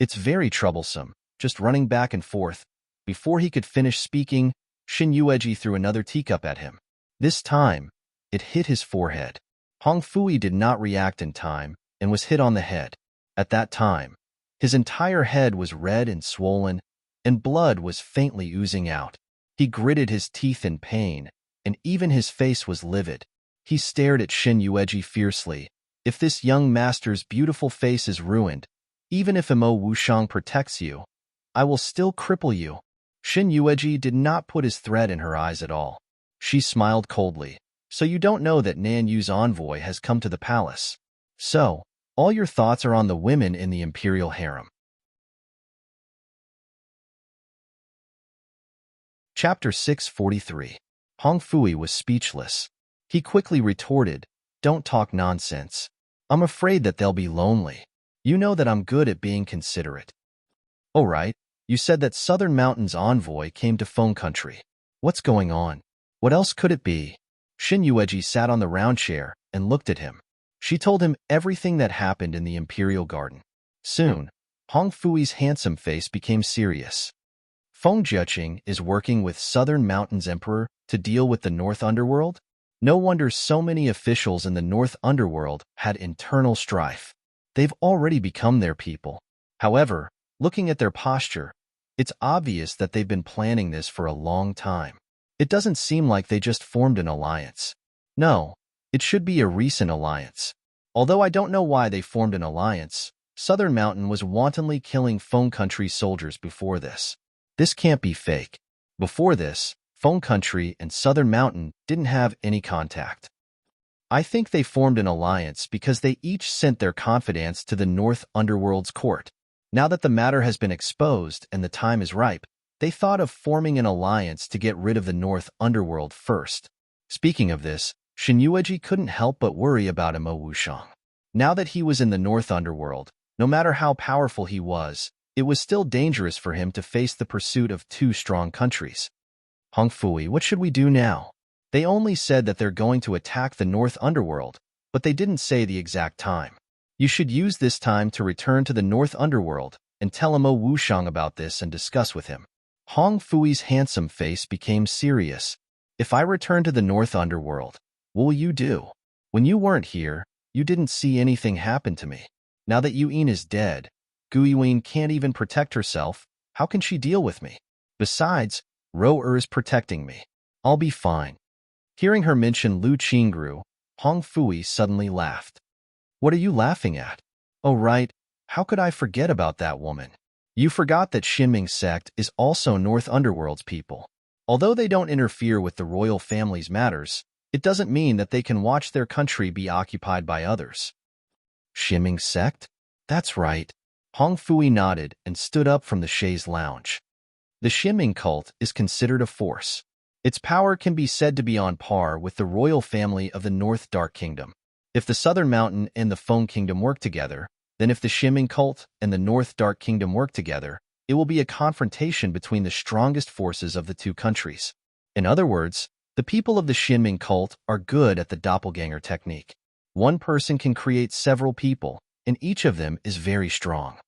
It's very troublesome, just running back and forth. Before he could finish speaking, Shin Yueji threw another teacup at him. This time, it hit his forehead. Hong Fui did not react in time and was hit on the head. At that time, his entire head was red and swollen, and blood was faintly oozing out. He gritted his teeth in pain, and even his face was livid. He stared at Shin Yueji fiercely. If this young master's beautiful face is ruined, even if Imo Wushang protects you, I will still cripple you. Shin Yueji did not put his threat in her eyes at all. She smiled coldly. So you don't know that Nanyu's envoy has come to the palace. So, all your thoughts are on the women in the imperial harem. Chapter 643. Hong Fui was speechless. He quickly retorted, Don't talk nonsense. I'm afraid that they'll be lonely. You know that I'm good at being considerate. Oh right, you said that Southern Mountain's envoy came to Feng country. What's going on? What else could it be? Shin Yueji sat on the round chair and looked at him. She told him everything that happened in the imperial garden. Soon, Hong Fui's handsome face became serious. Feng Jiaqing is working with Southern Mountain's emperor to deal with the North Underworld? No wonder so many officials in the North Underworld had internal strife. They've already become their people. However, looking at their posture, it's obvious that they've been planning this for a long time. It doesn't seem like they just formed an alliance. No, it should be a recent alliance. Although I don't know why they formed an alliance, Southern Mountain was wantonly killing Feng Country soldiers before this. This can't be fake. Before this, Feng Country and Southern Mountain didn't have any contact. I think they formed an alliance because they each sent their confidants to the North Underworld's court. Now that the matter has been exposed and the time is ripe, they thought of forming an alliance to get rid of the North Underworld first. Speaking of this, Shin Yueji couldn't help but worry about Imo Wushang. Now that he was in the North Underworld, no matter how powerful he was, it was still dangerous for him to face the pursuit of two strong countries. Hong Fui, what should we do now? They only said that they're going to attack the North Underworld, but they didn't say the exact time. You should use this time to return to the North Underworld and tell Imo Wushang about this and discuss with him. Hong Fui's handsome face became serious. If I return to the North Underworld, what will you do? When you weren't here, you didn't see anything happen to me. Now that Yuan is dead, Guiyuan can't even protect herself. How can she deal with me? Besides, Ro-Er is protecting me. I'll be fine. Hearing her mention Lu Qingru, Hong Fui suddenly laughed. What are you laughing at? Oh right, how could I forget about that woman? You forgot that Shimming sect is also North Underworld's people. Although they don't interfere with the royal family's matters, it doesn't mean that they can watch their country be occupied by others. Shimming sect? That's right. Hong Fui nodded and stood up from the chaise lounge. The Shimming cult is considered a force. Its power can be said to be on par with the royal family of the North Dark Kingdom. If the Southern Mountain and the Feng Kingdom work together, then if the Shimming cult and the North Dark Kingdom work together, it will be a confrontation between the strongest forces of the two countries. In other words, the people of the Shimming cult are good at the doppelganger technique. One person can create several people, and each of them is very strong.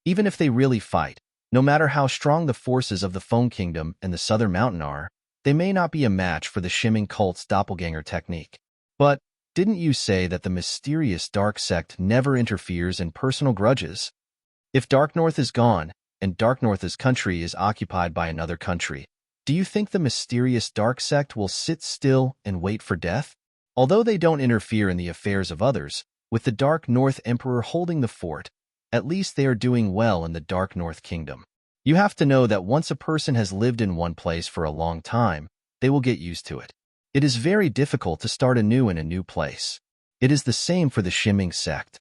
Even if they really fight, no matter how strong the forces of the Feng Kingdom and the Southern Mountain are, they may not be a match for the Shimming cult's doppelganger technique. But didn't you say that the mysterious Dark Sect never interferes in personal grudges? If Dark North is gone, and Dark North's country is occupied by another country, do you think the mysterious Dark Sect will sit still and wait for death? Although they don't interfere in the affairs of others, with the Dark North Emperor holding the fort, at least they are doing well in the Dark North Kingdom. You have to know that once a person has lived in one place for a long time, they will get used to it. It is very difficult to start anew in a new place. It is the same for the Shimming sect.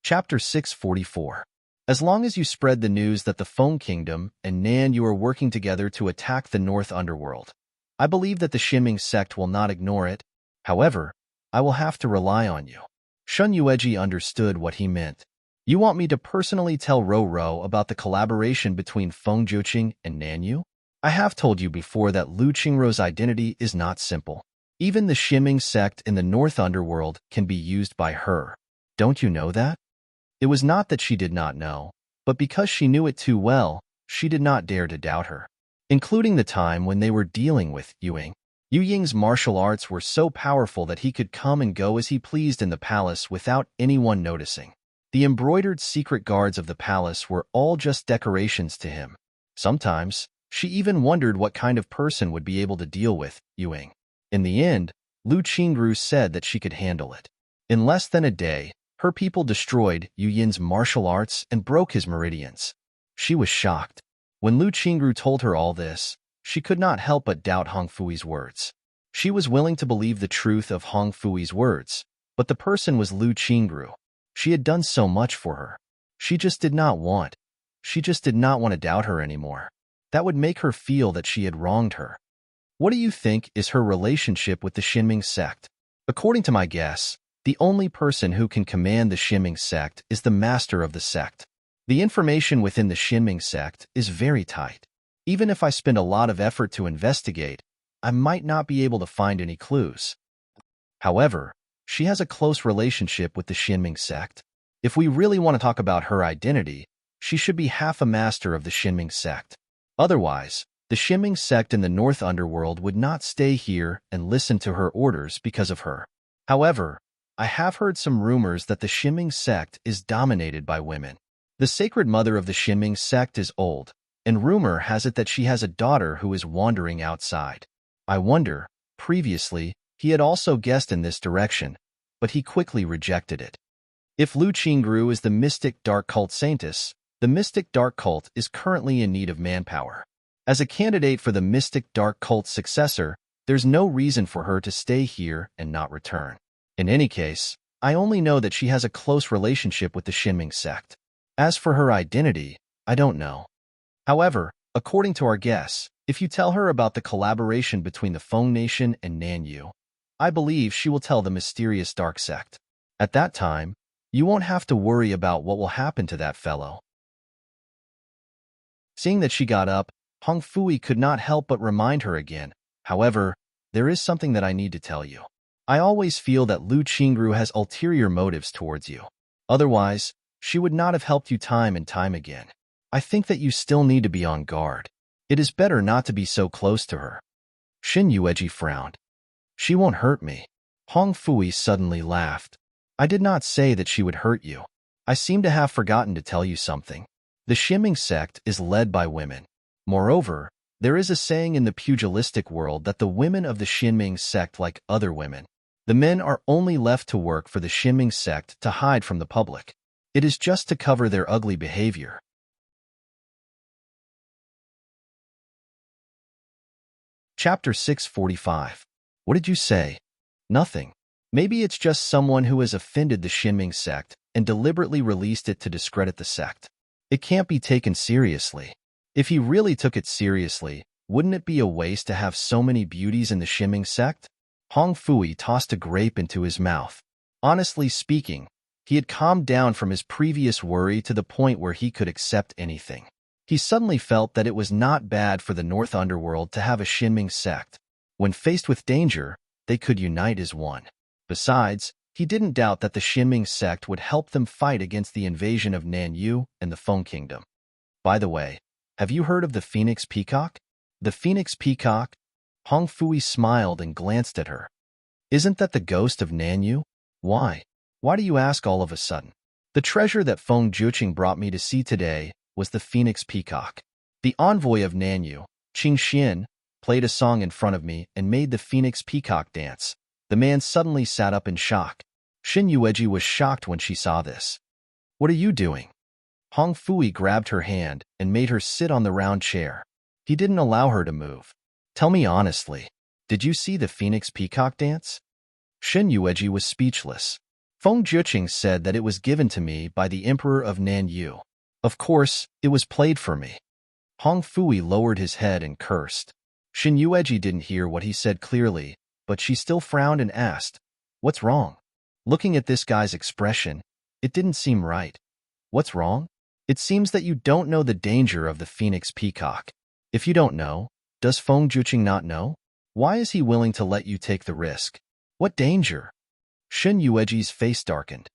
Chapter 644. As long as you spread the news that the Feng Kingdom and Nan Yu are working together to attack the North Underworld, I believe that the Shimming sect will not ignore it. However, I will have to rely on you. Shun Yueji understood what he meant. You want me to personally tell Ro about the collaboration between Feng Juqing and Nan Yu? I have told you before that Lu Qingrou's identity is not simple. Even the Shimming sect in the North Underworld can be used by her. Don't you know that? It was not that she did not know, but because she knew it too well, she did not dare to doubt her. Including the time when they were dealing with Yu Ying's martial arts were so powerful that he could come and go as he pleased in the palace without anyone noticing. The embroidered secret guards of the palace were all just decorations to him. Sometimes, she even wondered what kind of person would be able to deal with Yu Ying. In the end, Lu Qingrou said that she could handle it. In less than a day, her people destroyed Yu Yin's martial arts and broke his meridians. She was shocked. When Lu Qingrou told her all this, she could not help but doubt Hong Fui's words. She was willing to believe the truth of Hong Fui's words, but the person was Lu Qingrou. She had done so much for her. She just did not want to doubt her anymore. That would make her feel that she had wronged her. What do you think is her relationship with the Shimming sect? According to my guess, the only person who can command the Shimming sect is the master of the sect. The information within the Shimming sect is very tight. Even if I spend a lot of effort to investigate, I might not be able to find any clues. However, she has a close relationship with the Shimming sect. If we really want to talk about her identity, she should be half a master of the Shimming sect. Otherwise, the Shimming sect in the North Underworld would not stay here and listen to her orders because of her. However, I have heard some rumors that the Shimming sect is dominated by women. The sacred mother of the Shimming sect is old, and rumor has it that she has a daughter who is wandering outside. I wonder, previously, he had also guessed in this direction, but he quickly rejected it. If Lu Qingrou is the mystic dark cult saintess, the mystic dark cult is currently in need of manpower. As a candidate for the mystic dark cult's successor, there's no reason for her to stay here and not return. In any case, I only know that she has a close relationship with the Shimming sect. As for her identity, I don't know. However, according to our guess, if you tell her about the collaboration between the Feng Nation and Nan Yu, I believe she will tell the mysterious dark sect. At that time, you won't have to worry about what will happen to that fellow. Seeing that she got up, Hong Fui could not help but remind her again. However, there is something that I need to tell you. I always feel that Lu Qingrou has ulterior motives towards you. Otherwise, she would not have helped you time and time again. I think that you still need to be on guard. It is better not to be so close to her. Xin Yueji frowned. She won't hurt me. Hong Fui suddenly laughed. I did not say that she would hurt you. I seem to have forgotten to tell you something. The Shimming sect is led by women. Moreover, There is a saying in the pugilistic world that the women of the Xinming sect like other women. The men are only left to work for the Xinming sect to hide from the public. It is just to cover their ugly behavior. Chapter 645. What did you say? Nothing. Maybe it's just someone who has offended the Xinming sect and deliberately released it to discredit the sect. It can't be taken seriously. If he really took it seriously, wouldn't it be a waste to have so many beauties in the Xinming sect? Hong Fui tossed a grape into his mouth. Honestly speaking, he had calmed down from his previous worry to the point where he could accept anything. He suddenly felt that it was not bad for the North Underworld to have a Xinming sect. When faced with danger, they could unite as one. Besides, he didn't doubt that the Xinming sect would help them fight against the invasion of Nanyu and the Feng Kingdom. By the way, have you heard of the Phoenix Peacock? The Phoenix Peacock? Hong Fui smiled and glanced at her. Isn't that the ghost of Nanyu? Why? Why do you ask all of a sudden? The treasure that Feng Juqing brought me to see today was the Phoenix Peacock. The envoy of Nanyu, Qing Xian, played a song in front of me and made the Phoenix Peacock dance. The man suddenly sat up in shock. Xin Yueji was shocked when she saw this. What are you doing? Hong Fui grabbed her hand and made her sit on the round chair. He didn't allow her to move. Tell me honestly, did you see the Phoenix Peacock dance? Xin Yueji was speechless. Feng Juqing said that it was given to me by the Emperor of Nanyu. Of course, it was played for me. Hong Fui lowered his head and cursed. Xin Yueji didn't hear what he said clearly, but she still frowned and asked, "What's wrong?" Looking at this guy's expression, it didn't seem right. What's wrong? It seems that you don't know the danger of the Phoenix Peacock. If you don't know, does Feng Juqing not know? Why is he willing to let you take the risk? What danger? Xin Yueji's face darkened.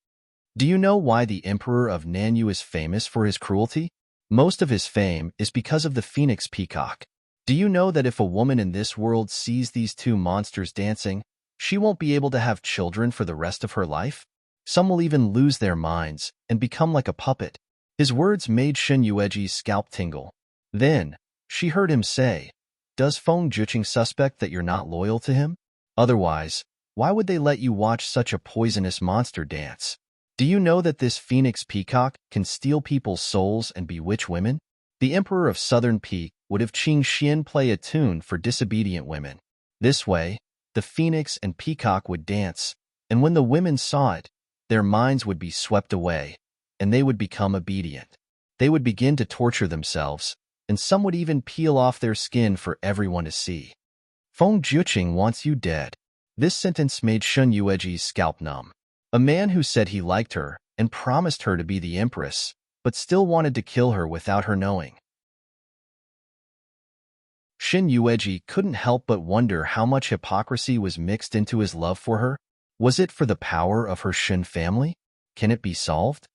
Do you know why the Emperor of Nanyu is famous for his cruelty? Most of his fame is because of the Phoenix Peacock. Do you know that if a woman in this world sees these two monsters dancing, she won't be able to have children for the rest of her life? Some will even lose their minds and become like a puppet. His words made Xin Yueji's scalp tingle. Then, she heard him say, "Does Feng Juqing suspect that you're not loyal to him? Otherwise, why would they let you watch such a poisonous monster dance? Do you know that this Phoenix Peacock can steal people's souls and bewitch women? The Emperor of Southern Peak would have Qing Xian play a tune for disobedient women. This way, the Phoenix and Peacock would dance, and when the women saw it, their minds would be swept away, and they would become obedient. They would begin to torture themselves, and some would even peel off their skin for everyone to see. Feng Juqing wants you dead." This sentence made Xin Yueji's scalp numb. A man who said he liked her and promised her to be the empress, but still wanted to kill her without her knowing. Xin Yueji couldn't help but wonder how much hypocrisy was mixed into his love for her. Was it for the power of her Xin family? Can it be solved?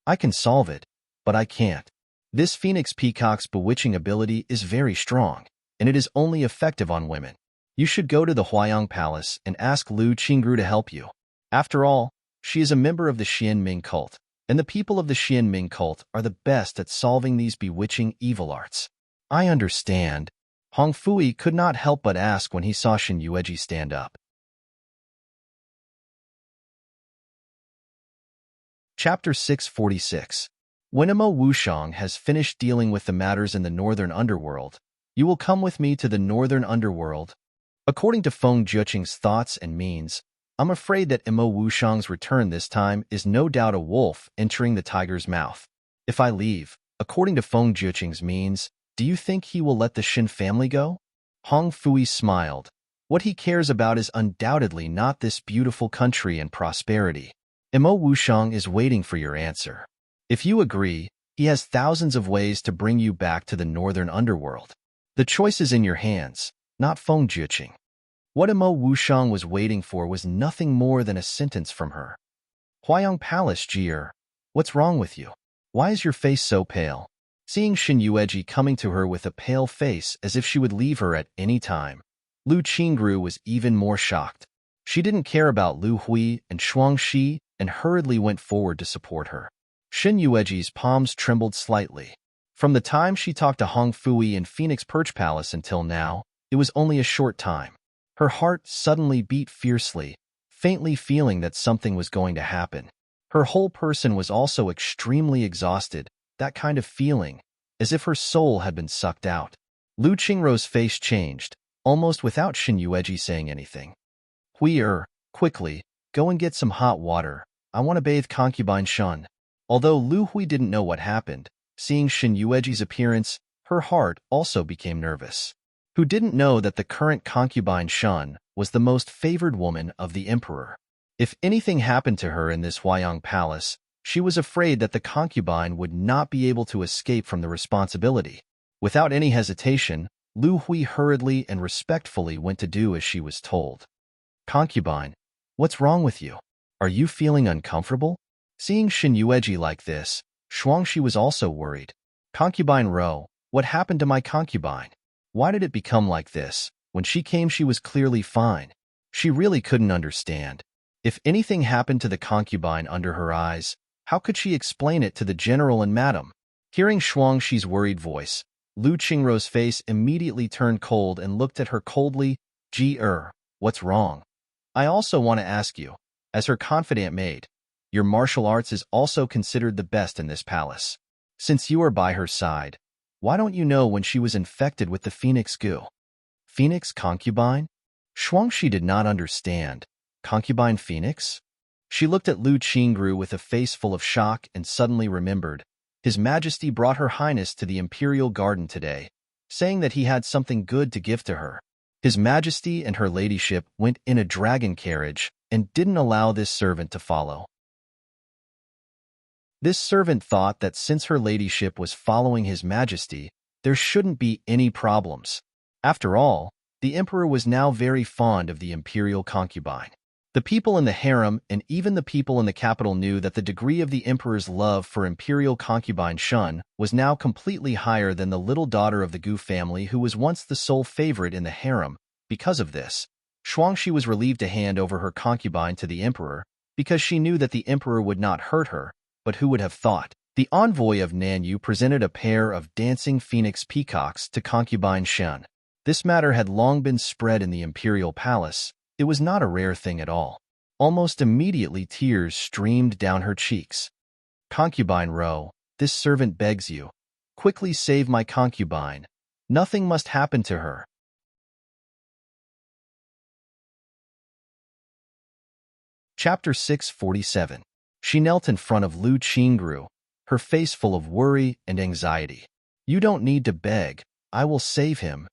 I can solve it, but I can't. This Phoenix Peacock's bewitching ability is very strong, and it is only effective on women. You should go to the Huayang Palace and ask Lu Qingru to help you. After all, she is a member of the Xianming cult, and the people of the Xianming cult are the best at solving these bewitching evil arts. I understand. Hong Fui could not help but ask when he saw Xin Yueji stand up. Chapter 646. When Imo Wushang has finished dealing with the matters in the Northern Underworld, you will come with me to the Northern Underworld. According to Feng Juqing's thoughts and means, I'm afraid that Imo Wushang's return this time is no doubt a wolf entering the tiger's mouth. If I leave, according to Feng Juqing's means, do you think he will let the Xin family go? Hong Fui smiled. What he cares about is undoubtedly not this beautiful country and prosperity. Imo Wushang is waiting for your answer. If you agree, he has thousands of ways to bring you back to the Northern Underworld. The choice is in your hands, not Feng Juqing. What Imo Wushang was waiting for was nothing more than a sentence from her. Huayang Palace, Jier, what's wrong with you? Why is your face so pale? Seeing Xin Yueji coming to her with a pale face as if she would leave her at any time, Lu Qingru was even more shocked. She didn't care about Lu Hui and Shuang Shi and hurriedly went forward to support her. Xin Yueji's palms trembled slightly. From the time she talked to Hong Fui in Phoenix Perch Palace until now, it was only a short time. Her heart suddenly beat fiercely, faintly feeling that something was going to happen. Her whole person was also extremely exhausted, that kind of feeling, as if her soul had been sucked out. Lu Qingrou's face changed, almost without Shen Yueji saying anything. Quickly, go and get some hot water. I want to bathe concubine Shun. Although Lu Hui didn't know what happened, seeing Shen Yueji's appearance, her heart also became nervous. Who didn't know that the current concubine Shun was the most favored woman of the emperor? If anything happened to her in this Huayang palace, she was afraid that the concubine would not be able to escape from the responsibility. Without any hesitation, Lu Hui hurriedly and respectfully went to do as she was told. Concubine, what's wrong with you? Are you feeling uncomfortable? Seeing Shen Yueji like this, Shuangshi was also worried. Concubine Ro, what happened to my concubine? Why did it become like this? When she came she was clearly fine. She really couldn't understand. If anything happened to the concubine under her eyes, how could she explain it to the general and madam? Hearing Shuangshi's worried voice, Lu Qingrou's face immediately turned cold and looked at her coldly. What's wrong? I also want to ask you, as her confidant maid, your martial arts is also considered the best in this palace. Since you are by her side, why don't you know when she was infected with the phoenix goo? Phoenix concubine? Shuangshi did not understand. Concubine Phoenix? She looked at Lu Qingrou with a face full of shock and suddenly remembered. His Majesty brought Her Highness to the Imperial Garden today, saying that he had something good to give to her. His Majesty and her ladyship went in a dragon carriage and didn't allow this servant to follow. This servant thought that since her ladyship was following His Majesty, there shouldn't be any problems. After all, the emperor was now very fond of the imperial concubine. The people in the harem and even the people in the capital knew that the degree of the emperor's love for imperial concubine Shun was now completely higher than the little daughter of the Gu family who was once the sole favorite in the harem. Because of this, Shuangshi was relieved to hand over her concubine to the emperor because she knew that the emperor would not hurt her, but who would have thought? The envoy of Nanyu presented a pair of dancing phoenix peacocks to concubine Shun. This matter had long been spread in the imperial palace. It was not a rare thing at all. Almost immediately tears streamed down her cheeks. Concubine Ro, this servant begs you. Quickly save my concubine. Nothing must happen to her. Chapter 647. She knelt in front of Lu Qingrou, her face full of worry and anxiety. You don't need to beg. I will save him.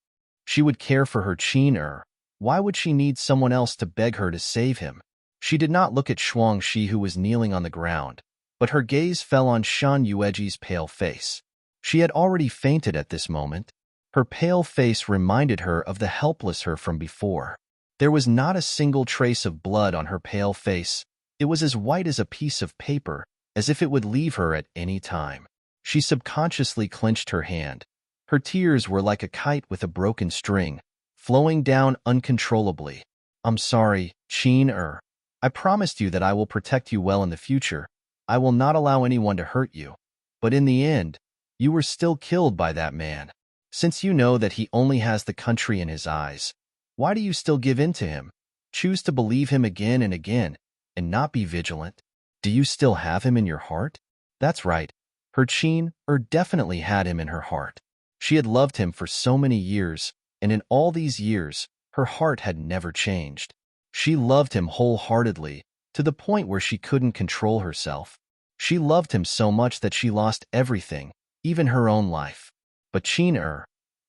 She would care for her Qin. Why would she need someone else to beg her to save him? She did not look at Shuangshi who was kneeling on the ground, but her gaze fell on Shen Yueji's pale face. She had already fainted at this moment. Her pale face reminded her of the helpless her from before. There was not a single trace of blood on her pale face. It was as white as a piece of paper, as if it would leave her at any time. She subconsciously clenched her hand. Her tears were like a kite with a broken string, flowing down uncontrollably. I'm sorry, Qin. I promised you that I will protect you well in the future. I will not allow anyone to hurt you. But in the end, you were still killed by that man. Since you know that he only has the country in his eyes, why do you still give in to him? Choose to believe him again and again, and not be vigilant? Do you still have him in your heart? That's right. Her Qin definitely had him in her heart. She had loved him for so many years, and in all these years, her heart had never changed. She loved him wholeheartedly, to the point where she couldn't control herself. She loved him so much that she lost everything, even her own life. But Qin,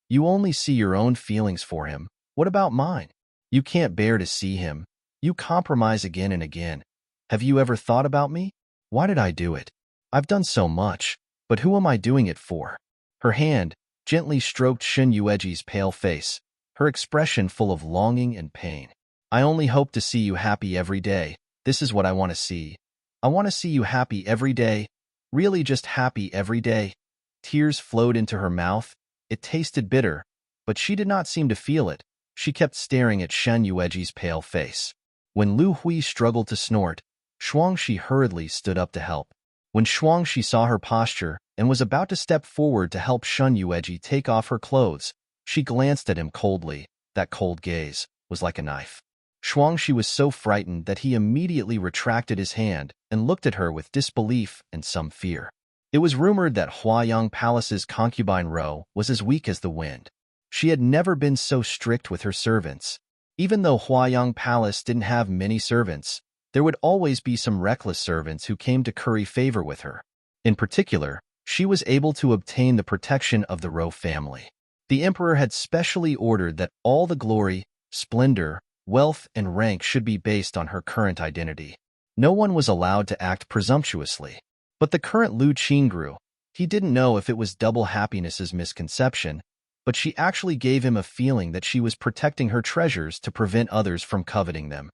you only see your own feelings for him. What about mine? You can't bear to see him. You compromise again and again. Have you ever thought about me? Why did I do it? I've done so much, but who am I doing it for? Her hand gently stroked Shen Yueji's pale face, her expression full of longing and pain. I only hope to see you happy every day. This is what I want to see. I want to see you happy every day. Really just happy every day. Tears flowed into her mouth. It tasted bitter, but she did not seem to feel it. She kept staring at Shen Yueji's pale face. When Lu Hui struggled to snort, Shuangshi hurriedly stood up to help. When Shuangshi saw her posture and was about to step forward to help Shun Yueji take off her clothes. She glanced at him coldly. That cold gaze was like a knife. She was so frightened that he immediately retracted his hand and looked at her with disbelief and some fear. It was rumored that Huayang Palace's concubine Ro was as weak as the wind. She had never been so strict with her servants. Even though Huayang Palace didn't have many servants, there would always be some reckless servants who came to curry favor with her. In particular, she was able to obtain the protection of the Ro family. The emperor had specially ordered that all the glory, splendor, wealth, and rank should be based on her current identity. No one was allowed to act presumptuously. But the current Lu Qingru, he didn't know if it was double happiness's misconception, but she actually gave him a feeling that she was protecting her treasures to prevent others from coveting them.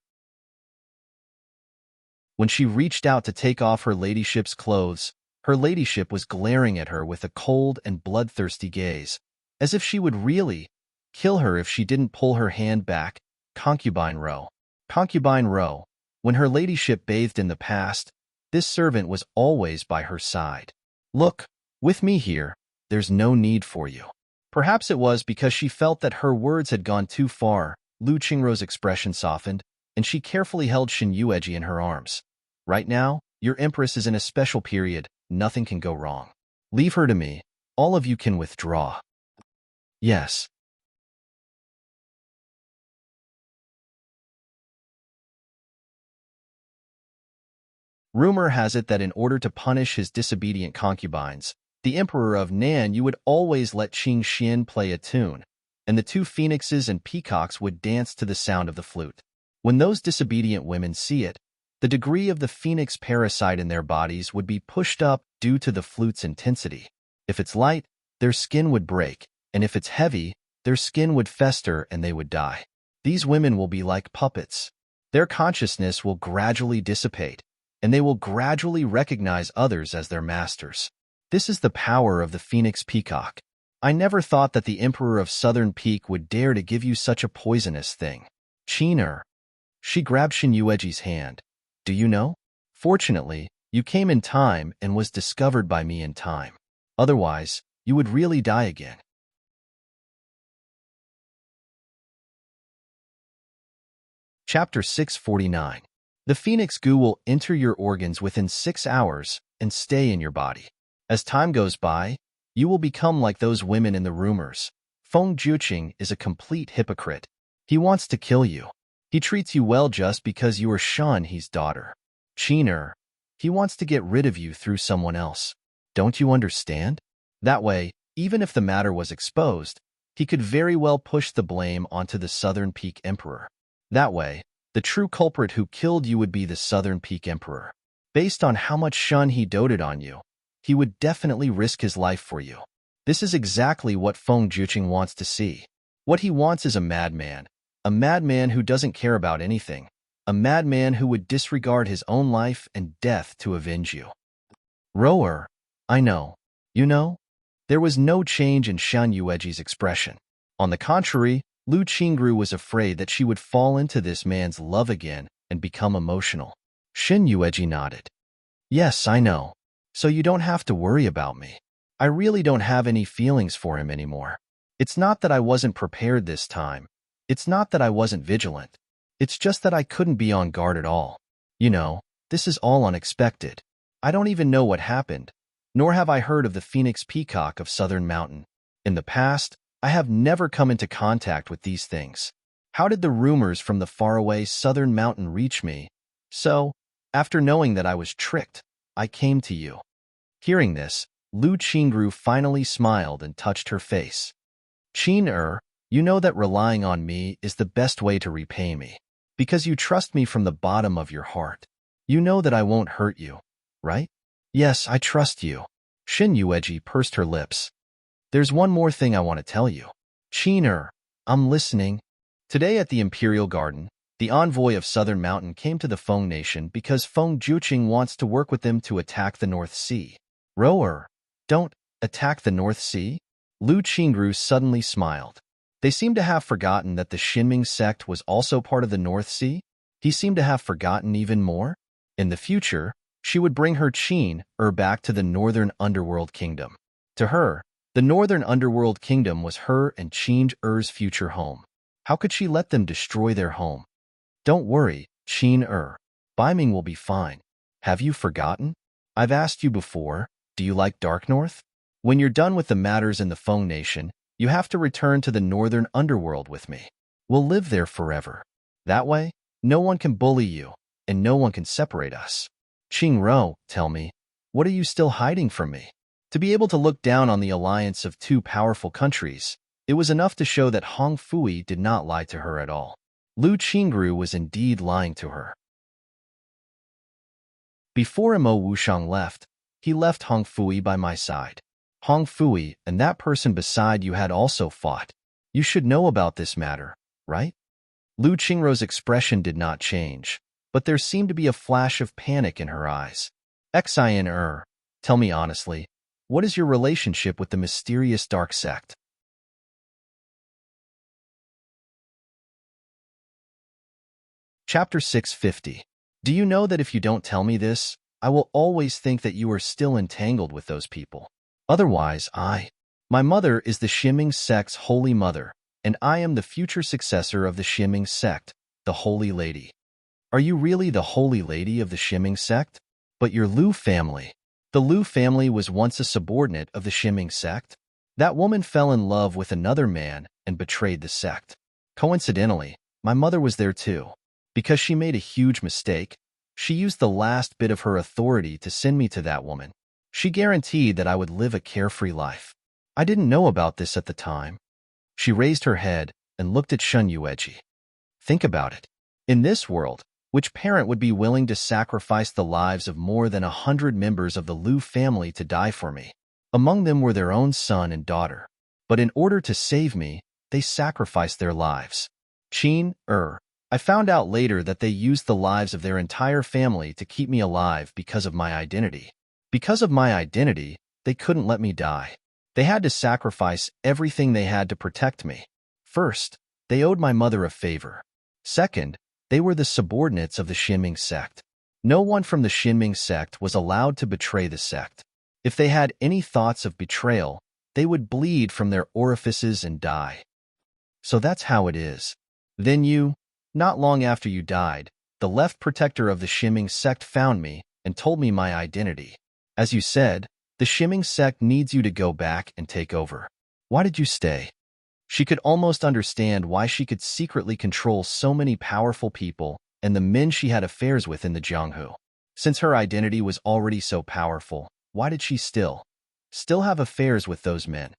When she reached out to take off her ladyship's clothes, her ladyship was glaring at her with a cold and bloodthirsty gaze, as if she would really kill her if she didn't pull her hand back. Concubine Ro. Concubine Ro. When her ladyship bathed in the past, this servant was always by her side. Look, with me here, there's no need for you. Perhaps it was because she felt that her words had gone too far. Lu Qingru's expression softened, and she carefully held Shin Yueji in her arms. Right now, your empress is in a special period. Nothing can go wrong. Leave her to me. All of you can withdraw. Yes. Rumor has it that in order to punish his disobedient concubines, the emperor of Nan you would always let Qing Xian play a tune, and the two phoenixes and peacocks would dance to the sound of the flute. When those disobedient women see it, the degree of the phoenix parasite in their bodies would be pushed up due to the flute's intensity. If it's light, their skin would break, and if it's heavy, their skin would fester and they would die. These women will be like puppets. Their consciousness will gradually dissipate, and they will gradually recognize others as their masters. This is the power of the phoenix peacock. I never thought that the emperor of Southern Peak would dare to give you such a poisonous thing. Qiner. She grabbed Shin Yueji's hand. Do you know? Fortunately, you came in time and was discovered by me in time. Otherwise, you would really die again. Chapter 649. The phoenix goo will enter your organs within 6 hours and stay in your body. As time goes by, you will become like those women in the rumors. Feng Juqing is a complete hypocrite. He wants to kill you. He treats you well just because you are Shan He's daughter. Qiner, he wants to get rid of you through someone else. Don't you understand? That way, even if the matter was exposed, he could very well push the blame onto the Southern Peak Emperor. That way, the true culprit who killed you would be the Southern Peak Emperor. Based on how much Shun he doted on you, he would definitely risk his life for you. This is exactly what Feng Juqing wants to see. What he wants is a madman who doesn't care about anything, a madman who would disregard his own life and death to avenge you. Rower, I know. You know? There was no change in Shan Yueji's expression. On the contrary, Lu Qingru was afraid that she would fall into this man's love again and become emotional. Shin Yueji nodded. Yes, I know. So you don't have to worry about me. I really don't have any feelings for him anymore. It's not that I wasn't prepared this time. It's not that I wasn't vigilant. It's just that I couldn't be on guard at all. You know, this is all unexpected. I don't even know what happened, nor have I heard of the Phoenix Peacock of Southern Mountain. In the past, I have never come into contact with these things. How did the rumors from the faraway Southern Mountain reach me? So, after knowing that I was tricked, I came to you. Hearing this, Lu Qingru finally smiled and touched her face. Qin, you know that relying on me is the best way to repay me, because you trust me from the bottom of your heart. You know that I won't hurt you, right? Yes, I trust you. Shin Yueji pursed her lips. There's one more thing I want to tell you. Qin, I'm listening. Today at the Imperial Garden, the envoy of Southern Mountain came to the Feng Nation because Feng Juqing wants to work with them to attack the North Sea. Rower, don't attack the North Sea? Lu Qingru suddenly smiled. They seemed to have forgotten that the Xinming sect was also part of the North Sea. He seemed to have forgotten even more. In the future, She would bring her Qin back to the northern underworld kingdom. To her, the northern underworld kingdom was her and Qin-er's future home. How could she let them destroy their home? Don't worry, Qin-er. Brimming will be fine. Have you forgotten? I've asked you before, do you like Dark North? When you're done with the matters in the Feng Nation, you have to return to the northern underworld with me. We'll live there forever. That way, no one can bully you, and no one can separate us. Qingro, tell me, what are you still hiding from me? To be able to look down on the alliance of two powerful countries, it was enough to show that Hong Fui did not lie to her at all. Lu Qingru was indeed lying to her. Before Mo Wushang left, he left Hong Fui by my side. Hong Fui and that person beside you had also fought. You should know about this matter, right? Lu Qingru's expression did not change, but there seemed to be a flash of panic in her eyes. Xin, tell me honestly, what is your relationship with the mysterious dark sect? Chapter 650. Do you know that if you don't tell me this, I will always think that you are still entangled with those people? Otherwise, my mother is the Shimming sect's holy mother, and I am the future successor of the Shimming sect, the Holy Lady. Are you really the Holy Lady of the Shimming sect? But your Lu family. The Lu family was once a subordinate of the Shimming sect. That woman fell in love with another man and betrayed the sect. Coincidentally, my mother was there too. Because she made a huge mistake, she used the last bit of her authority to send me to that woman. She guaranteed that I would live a carefree life. I didn't know about this at the time. She raised her head and looked at Shun Yueji. Think about it. In this world, which parent would be willing to sacrifice the lives of more than 100 members of the Lu family to die for me? Among them were their own son and daughter. But in order to save me, they sacrificed their lives. I found out later that they used the lives of their entire family to keep me alive because of my identity. Because of my identity, they couldn't let me die. They had to sacrifice everything they had to protect me. First, they owed my mother a favor. Second, they were the subordinates of the Shimming sect. No one from the Shimming sect was allowed to betray the sect. If they had any thoughts of betrayal, they would bleed from their orifices and die. So that's how it is. Then not long after you died, the left protector of the Shimming sect found me and told me my identity. As you said, the Shimming sect needs you to go back and take over. Why did you stay? She could almost understand why she could secretly control so many powerful people and the men she had affairs with in the Jianghu. Since her identity was already so powerful, why did she still have affairs with those men?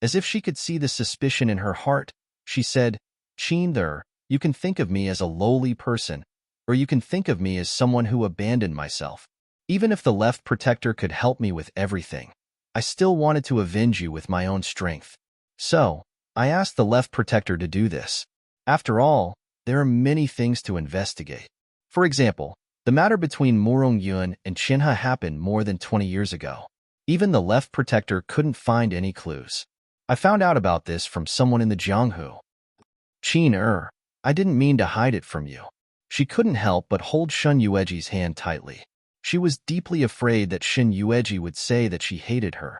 As if she could see the suspicion in her heart, she said, Qin, you can think of me as a lowly person, or you can think of me as someone who abandoned myself. Even if the left protector could help me with everything, I still wanted to avenge you with my own strength. So, I asked the left protector to do this. After all, there are many things to investigate. For example, the matter between Murong Yuan and Qinhe happened more than 20 years ago. Even the left protector couldn't find any clues. I found out about this from someone in the Jianghu. Qin, I didn't mean to hide it from you. She couldn't help but hold Shun Yueji's hand tightly. She was deeply afraid that Shun Yueji would say that she hated her.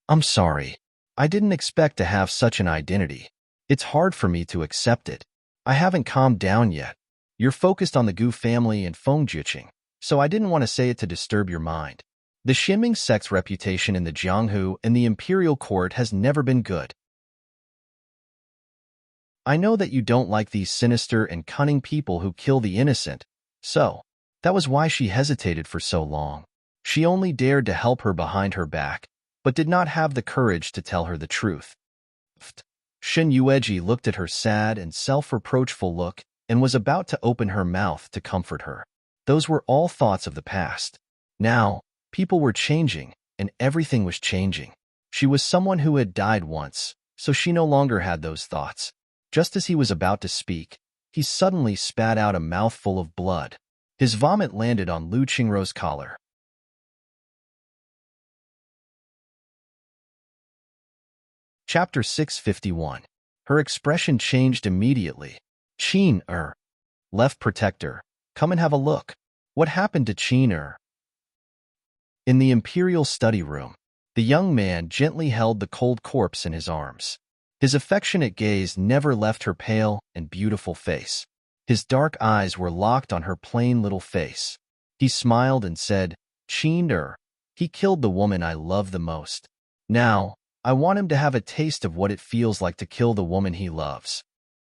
I'm sorry. I didn't expect to have such an identity. It's hard for me to accept it. I haven't calmed down yet. You're focused on the Gu family and Fengjuqing, so I didn't want to say it to disturb your mind. The Shimming sect's reputation in the Jianghu and the imperial court has never been good. I know that you don't like these sinister and cunning people who kill the innocent, so that was why she hesitated for so long. She only dared to help her behind her back, but did not have the courage to tell her the truth. Shun Yueji looked at her sad and self-reproachful look and was about to open her mouth to comfort her. Those were all thoughts of the past. Now, people were changing, and everything was changing. She was someone who had died once, so she no longer had those thoughts. Just as he was about to speak, he suddenly spat out a mouthful of blood. His vomit landed on Lu Qingruo's collar. Chapter 651. Her expression changed immediately. Qin, left protector, come and have a look. What happened to Qin? In the imperial study room, the young man gently held the cold corpse in his arms. His affectionate gaze never left her pale and beautiful face. His dark eyes were locked on her plain little face. He smiled and said, "Chin'er, he killed the woman I love the most. Now, I want him to have a taste of what it feels like to kill the woman he loves."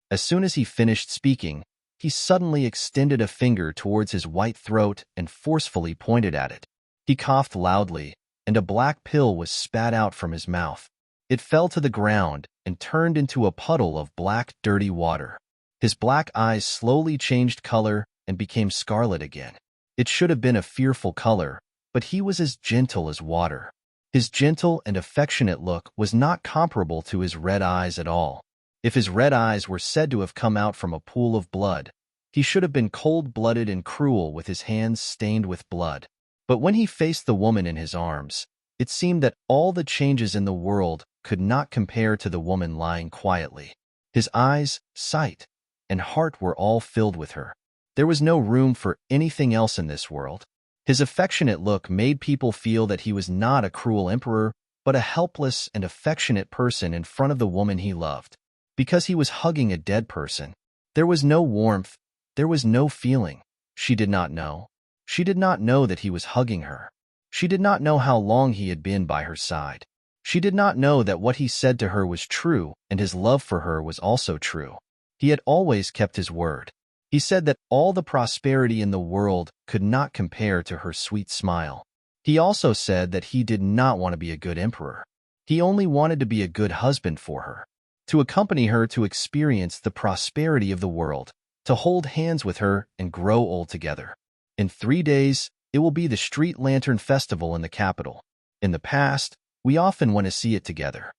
As soon as he finished speaking, he suddenly extended a finger towards his white throat and forcefully pointed at it. He coughed loudly, and a black pill was spat out from his mouth. It fell to the ground and turned into a puddle of black, dirty water. His black eyes slowly changed color and became scarlet again. It should have been a fearful color, but he was as gentle as water. His gentle and affectionate look was not comparable to his red eyes at all. If his red eyes were said to have come out from a pool of blood, he should have been cold-blooded and cruel with his hands stained with blood. But when he faced the woman in his arms, it seemed that all the changes in the world could not compare to the woman lying quietly. His eyes, sight, and heart were all filled with her. There was no room for anything else in this world. His affectionate look made people feel that he was not a cruel emperor, but a helpless and affectionate person in front of the woman he loved. Because he was hugging a dead person, there was no warmth, there was no feeling. She did not know. She did not know that he was hugging her. She did not know how long he had been by her side. She did not know that what he said to her was true, and his love for her was also true. He had always kept his word. He said that all the prosperity in the world could not compare to her sweet smile. He also said that he did not want to be a good emperor. He only wanted to be a good husband for her, to accompany her to experience the prosperity of the world, to hold hands with her and grow old together. In 3 days, it will be the Street Lantern Festival in the capital. In the past, we often went to see it together.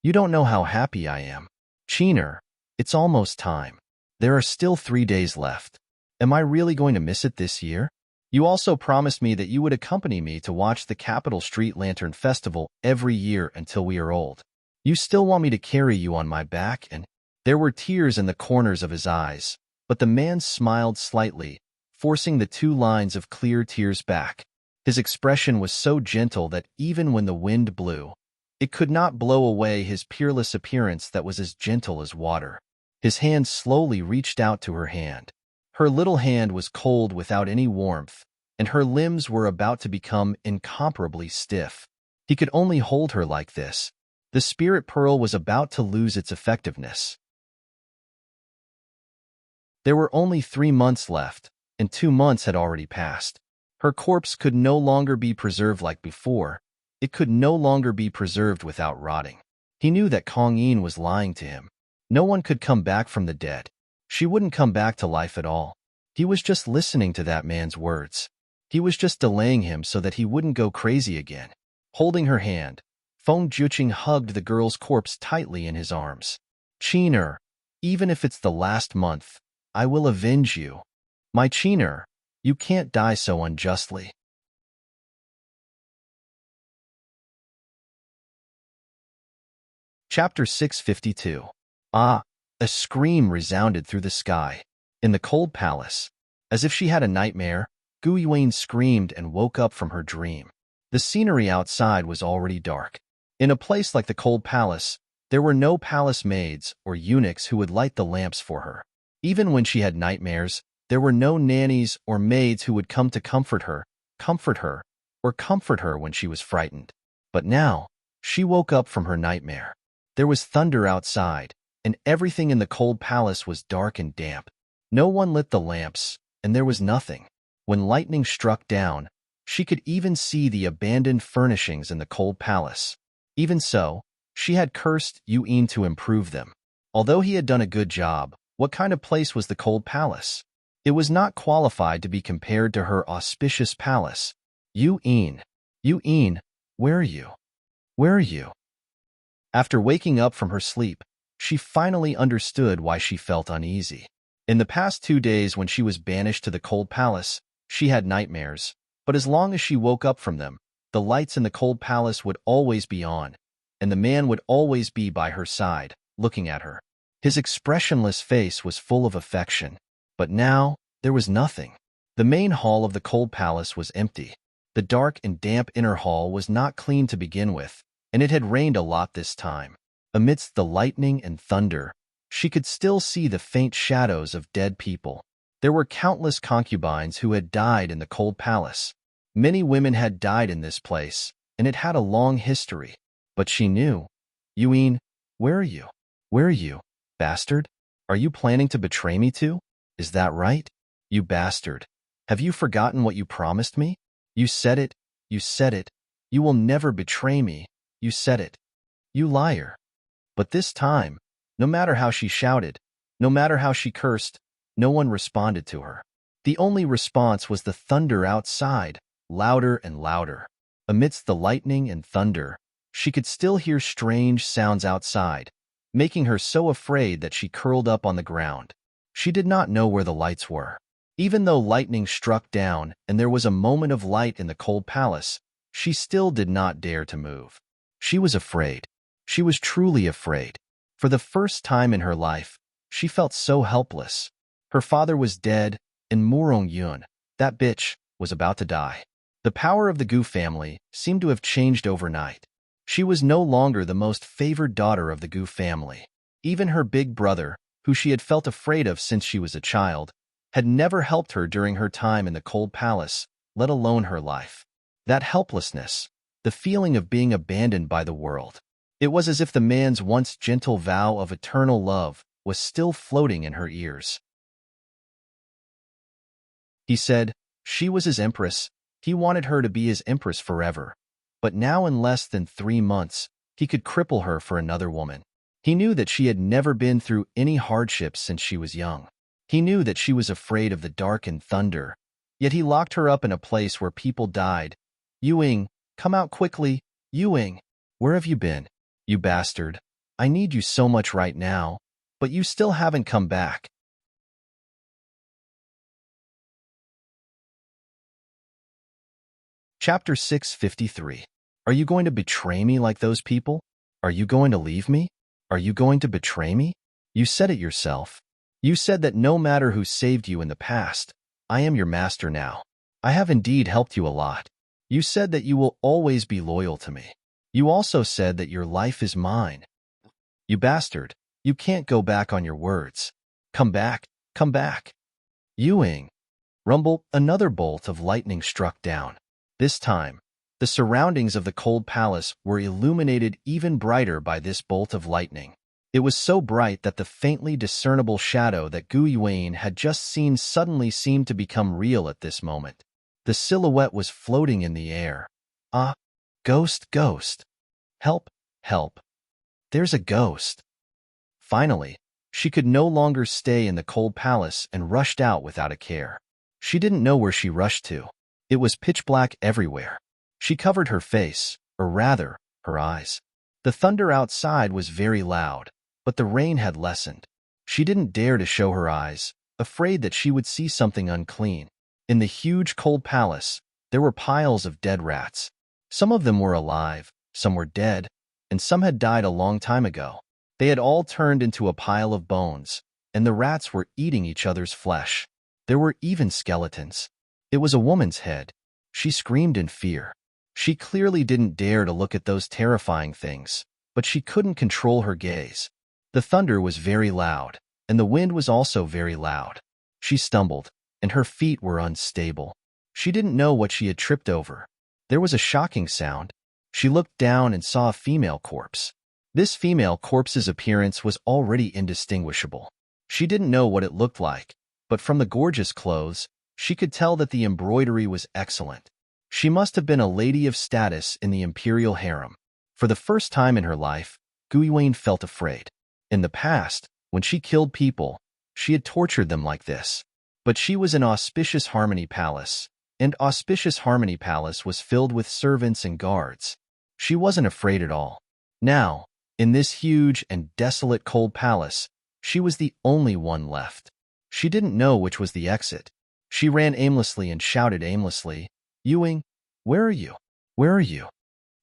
You don't know how happy I am. Chin'er, it's almost time. There are still 3 days left. Am I really going to miss it this year? You also promised me that you would accompany me to watch the Capital Street Lantern Festival every year until we are old. You still want me to carry you on my back?" And there were tears in the corners of his eyes, but the man smiled slightly, forcing the 2 lines of clear tears back. His expression was so gentle that even when the wind blew, it could not blow away his peerless appearance that was as gentle as water. His hand slowly reached out to her hand. Her little hand was cold without any warmth, and her limbs were about to become incomparably stiff. He could only hold her like this. The spirit pearl was about to lose its effectiveness. There were only 3 months left, and 2 months had already passed. Her corpse could no longer be preserved like before. It could no longer be preserved without rotting. He knew that Kong Yin was lying to him. No one could come back from the dead. She wouldn't come back to life at all. He was just listening to that man's words. He was just delaying him so that he wouldn't go crazy again. Holding her hand, Feng Juqing hugged the girl's corpse tightly in his arms. "Chin'er, even if it's the last month, I will avenge you. My Chin'er, you can't die so unjustly." Chapter 652. Ah! A scream resounded through the sky. In the cold palace, as if she had a nightmare, Gu Yuan screamed and woke up from her dream. The scenery outside was already dark. In a place like the cold palace, there were no palace maids or eunuchs who would light the lamps for her. Even when she had nightmares, there were no nannies or maids who would come to comfort her, or comfort her when she was frightened. But now, she woke up from her nightmare. There was thunder outside, and everything in the cold palace was dark and damp. No one lit the lamps, and there was nothing. When lightning struck down, she could even see the abandoned furnishings in the cold palace. Even so, she had cursed Yuan to improve them. Although he had done a good job, what kind of place was the cold palace? It was not qualified to be compared to her auspicious palace. Yuan, where are you? Where are you? After waking up from her sleep, she finally understood why she felt uneasy. In the past 2 days when she was banished to the cold palace, she had nightmares, but as long as she woke up from them, the lights in the cold palace would always be on, and the man would always be by her side, looking at her. His expressionless face was full of affection, but now there was nothing. The main hall of the cold palace was empty. The dark and damp inner hall was not clean to begin with, and it had rained a lot this time. Amidst the lightning and thunder, she could still see the faint shadows of dead people. There were countless concubines who had died in the cold palace. Many women had died in this place, and it had a long history. But she knew. Yuan, where are you? Where are you, bastard? Are you planning to betray me too? Is that right? You bastard. Have you forgotten what you promised me? You said it. You said it. You will never betray me. You said it. You liar. But this time, no matter how she shouted, no matter how she cursed, no one responded to her. The only response was the thunder outside, louder and louder. Amidst the lightning and thunder, she could still hear strange sounds outside, making her so afraid that she curled up on the ground. She did not know where the lights were. Even though lightning struck down and there was a moment of light in the cold palace, she still did not dare to move. She was afraid. She was truly afraid. For the first time in her life, she felt so helpless. Her father was dead, and Murong Yun, that bitch, was about to die. The power of the Gu family seemed to have changed overnight. She was no longer the most favored daughter of the Gu family. Even her big brother, who she had felt afraid of since she was a child, had never helped her during her time in the cold palace, let alone her life. That helplessness, the feeling of being abandoned by the world. It was as if the man's once gentle vow of eternal love was still floating in her ears. He said she was his empress. He wanted her to be his empress forever. But now in less than 3 months, he could cripple her for another woman. He knew that she had never been through any hardships since she was young. He knew that she was afraid of the dark and thunder, yet he locked her up in a place where people died. Yuing, come out quickly. Yuing, where have you been? You bastard. I need you so much right now, but you still haven't come back. Chapter 653. Are you going to betray me like those people? Are you going to leave me? Are you going to betray me? You said it yourself. You said that no matter who saved you in the past, I am your master now. I have indeed helped you a lot. You said that you will always be loyal to me. You also said that your life is mine. You bastard, you can't go back on your words. Come back, come back. Yuing. Rumble, another bolt of lightning struck down. This time, the surroundings of the cold palace were illuminated even brighter by this bolt of lightning. It was so bright that the faintly discernible shadow that Gu Yuan had just seen suddenly seemed to become real at this moment. The silhouette was floating in the air. Ah, ghost, ghost. Help, help. There's a ghost. Finally, she could no longer stay in the cold palace and rushed out without a care. She didn't know where she rushed to. It was pitch black everywhere. She covered her face, or rather, her eyes. The thunder outside was very loud, but the rain had lessened. She didn't dare to show her eyes, afraid that she would see something unclean. In the huge cold palace, there were piles of dead rats. Some of them were alive, some were dead, and some had died a long time ago. They had all turned into a pile of bones, and the rats were eating each other's flesh. There were even skeletons. It was a woman's head. She screamed in fear. She clearly didn't dare to look at those terrifying things, but she couldn't control her gaze. The thunder was very loud, and the wind was also very loud. She stumbled, and her feet were unstable. She didn't know what she had tripped over. There was a shocking sound. She looked down and saw a female corpse. This female corpse's appearance was already indistinguishable. She didn't know what it looked like, but from the gorgeous clothes, she could tell that the embroidery was excellent. She must have been a lady of status in the imperial harem. For the first time in her life, Gu Yuan felt afraid. In the past, when she killed people, she had tortured them like this. But she was in Auspicious Harmony Palace, and Auspicious Harmony Palace was filled with servants and guards. She wasn't afraid at all. Now, in this huge and desolate cold palace, she was the only one left. She didn't know which was the exit. She ran aimlessly and shouted aimlessly, Yuing, where are you? Where are you?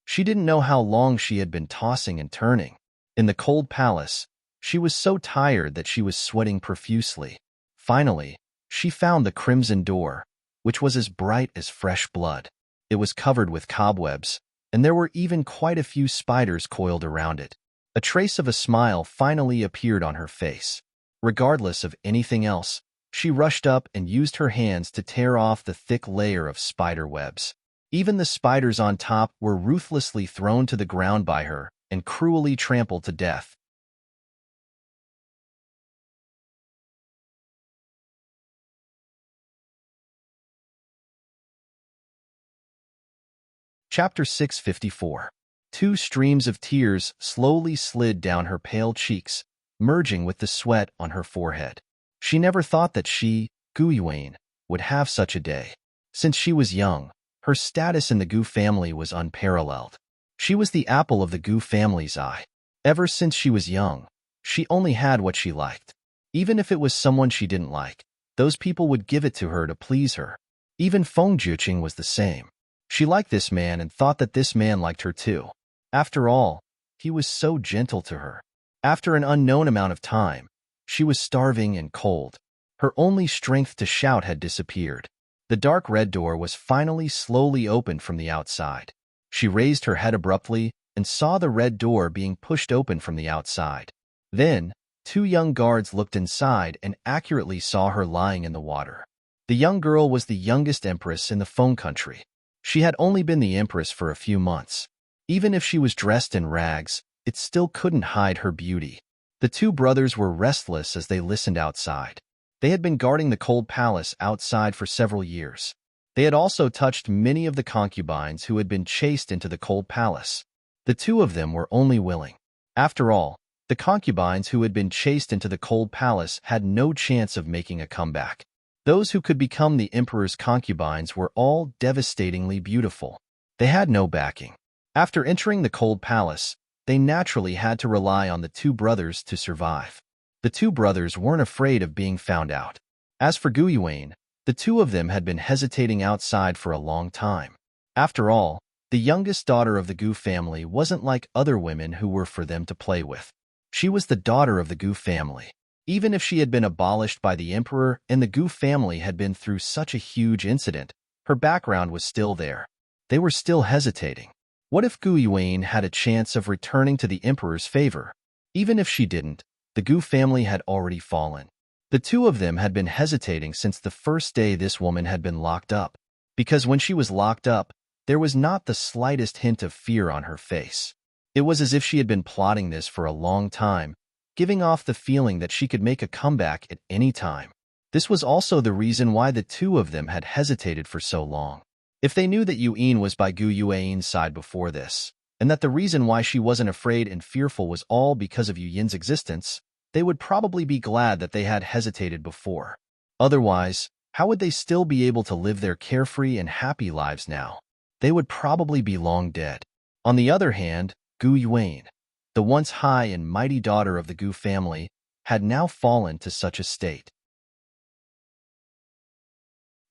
She didn't know how long she had been tossing and turning. In the cold palace, she was so tired that she was sweating profusely. Finally, she found the crimson door, which was as bright as fresh blood. It was covered with cobwebs, and there were even quite a few spiders coiled around it. A trace of a smile finally appeared on her face. Regardless of anything else, she rushed up and used her hands to tear off the thick layer of spider webs. Even the spiders on top were ruthlessly thrown to the ground by her and cruelly trampled to death. Chapter 654. Two streams of tears slowly slid down her pale cheeks, merging with the sweat on her forehead. She never thought that she, Gu Yuan, would have such a day. Since she was young, her status in the Gu family was unparalleled. She was the apple of the Gu family's eye. Ever since she was young, she only had what she liked. Even if it was someone she didn't like, those people would give it to her to please her. Even Feng Juqing was the same. She liked this man and thought that this man liked her too. After all, he was so gentle to her. After an unknown amount of time, she was starving and cold. Her only strength to shout had disappeared. The dark red door was finally slowly opened from the outside. She raised her head abruptly and saw the red door being pushed open from the outside. Then, two young guards looked inside and accurately saw her lying in the water. The young girl was the youngest empress in the Feng country. She had only been the empress for a few months. Even if she was dressed in rags, it still couldn't hide her beauty. The two brothers were restless as they listened outside. They had been guarding the cold palace outside for several years. They had also touched many of the concubines who had been chased into the cold palace. The two of them were only willing. After all, the concubines who had been chased into the cold palace had no chance of making a comeback. Those who could become the emperor's concubines were all devastatingly beautiful. They had no backing. After entering the cold palace, they naturally had to rely on the two brothers to survive. The two brothers weren't afraid of being found out. As for Gu Yuan, the two of them had been hesitating outside for a long time. After all, the youngest daughter of the Gu family wasn't like other women who were for them to play with. She was the daughter of the Gu family. Even if she had been abolished by the emperor and the Gu family had been through such a huge incident, her background was still there. They were still hesitating. What if Gu Yuan had a chance of returning to the emperor's favor? Even if she didn't, the Gu family had already fallen. The two of them had been hesitating since the first day this woman had been locked up, because when she was locked up, there was not the slightest hint of fear on her face. It was as if she had been plotting this for a long time, giving off the feeling that she could make a comeback at any time. This was also the reason why the two of them had hesitated for so long. If they knew that Yuan was by Gu Yuan's side before this, and that the reason why she wasn't afraid and fearful was all because of Yuan's existence, they would probably be glad that they had hesitated before. Otherwise, how would they still be able to live their carefree and happy lives now? They would probably be long dead. On the other hand, Gu Yuan, the once high and mighty daughter of the Gu family, had now fallen to such a state.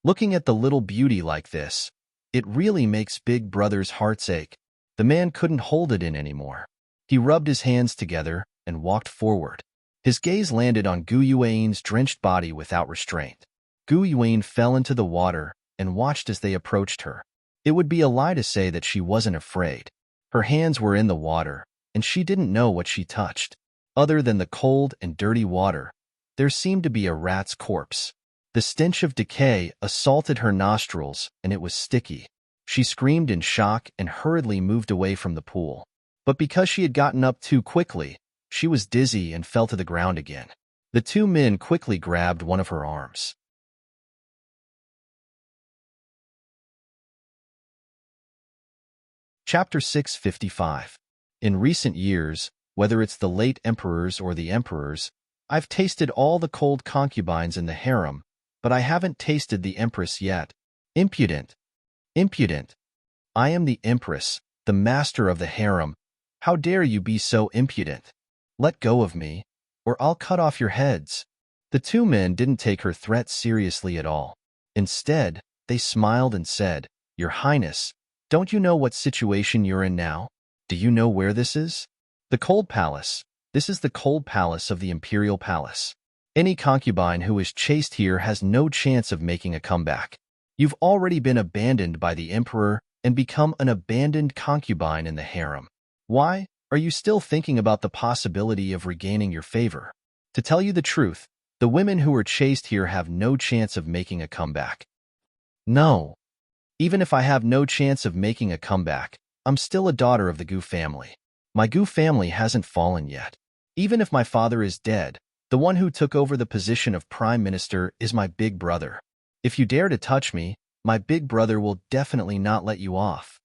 Looking at the little beauty like this, it really makes Big Brother's hearts ache. The man couldn't hold it in anymore. He rubbed his hands together and walked forward. His gaze landed on Gu Yuan's drenched body without restraint. Gu Yuan fell into the water and watched as they approached her. It would be a lie to say that she wasn't afraid. Her hands were in the water, and she didn't know what she touched. Other than the cold and dirty water, there seemed to be a rat's corpse. The stench of decay assaulted her nostrils, and it was sticky. She screamed in shock and hurriedly moved away from the pool. But because she had gotten up too quickly, she was dizzy and fell to the ground again. The two men quickly grabbed one of her arms. Chapter 655. In recent years, whether it's the late emperors or the emperors, I've tasted all the cold concubines in the harem, but I haven't tasted the empress yet. Impudent! Impudent! I am the empress, the master of the harem. How dare you be so impudent? Let go of me, or I'll cut off your heads. The two men didn't take her threat seriously at all. Instead, they smiled and said, "Your Highness, don't you know what situation you're in now? Do you know where this is? The Cold Palace. This is the Cold Palace of the Imperial Palace. Any concubine who is chased here has no chance of making a comeback. You've already been abandoned by the Emperor and become an abandoned concubine in the harem. Why are you still thinking about the possibility of regaining your favor? To tell you the truth, the women who were chased here have no chance of making a comeback. No. Even if I have no chance of making a comeback, I'm still a daughter of the Gu family. My Gu family hasn't fallen yet. Even if my father is dead, the one who took over the position of prime minister is my big brother. If you dare to touch me, my big brother will definitely not let you off.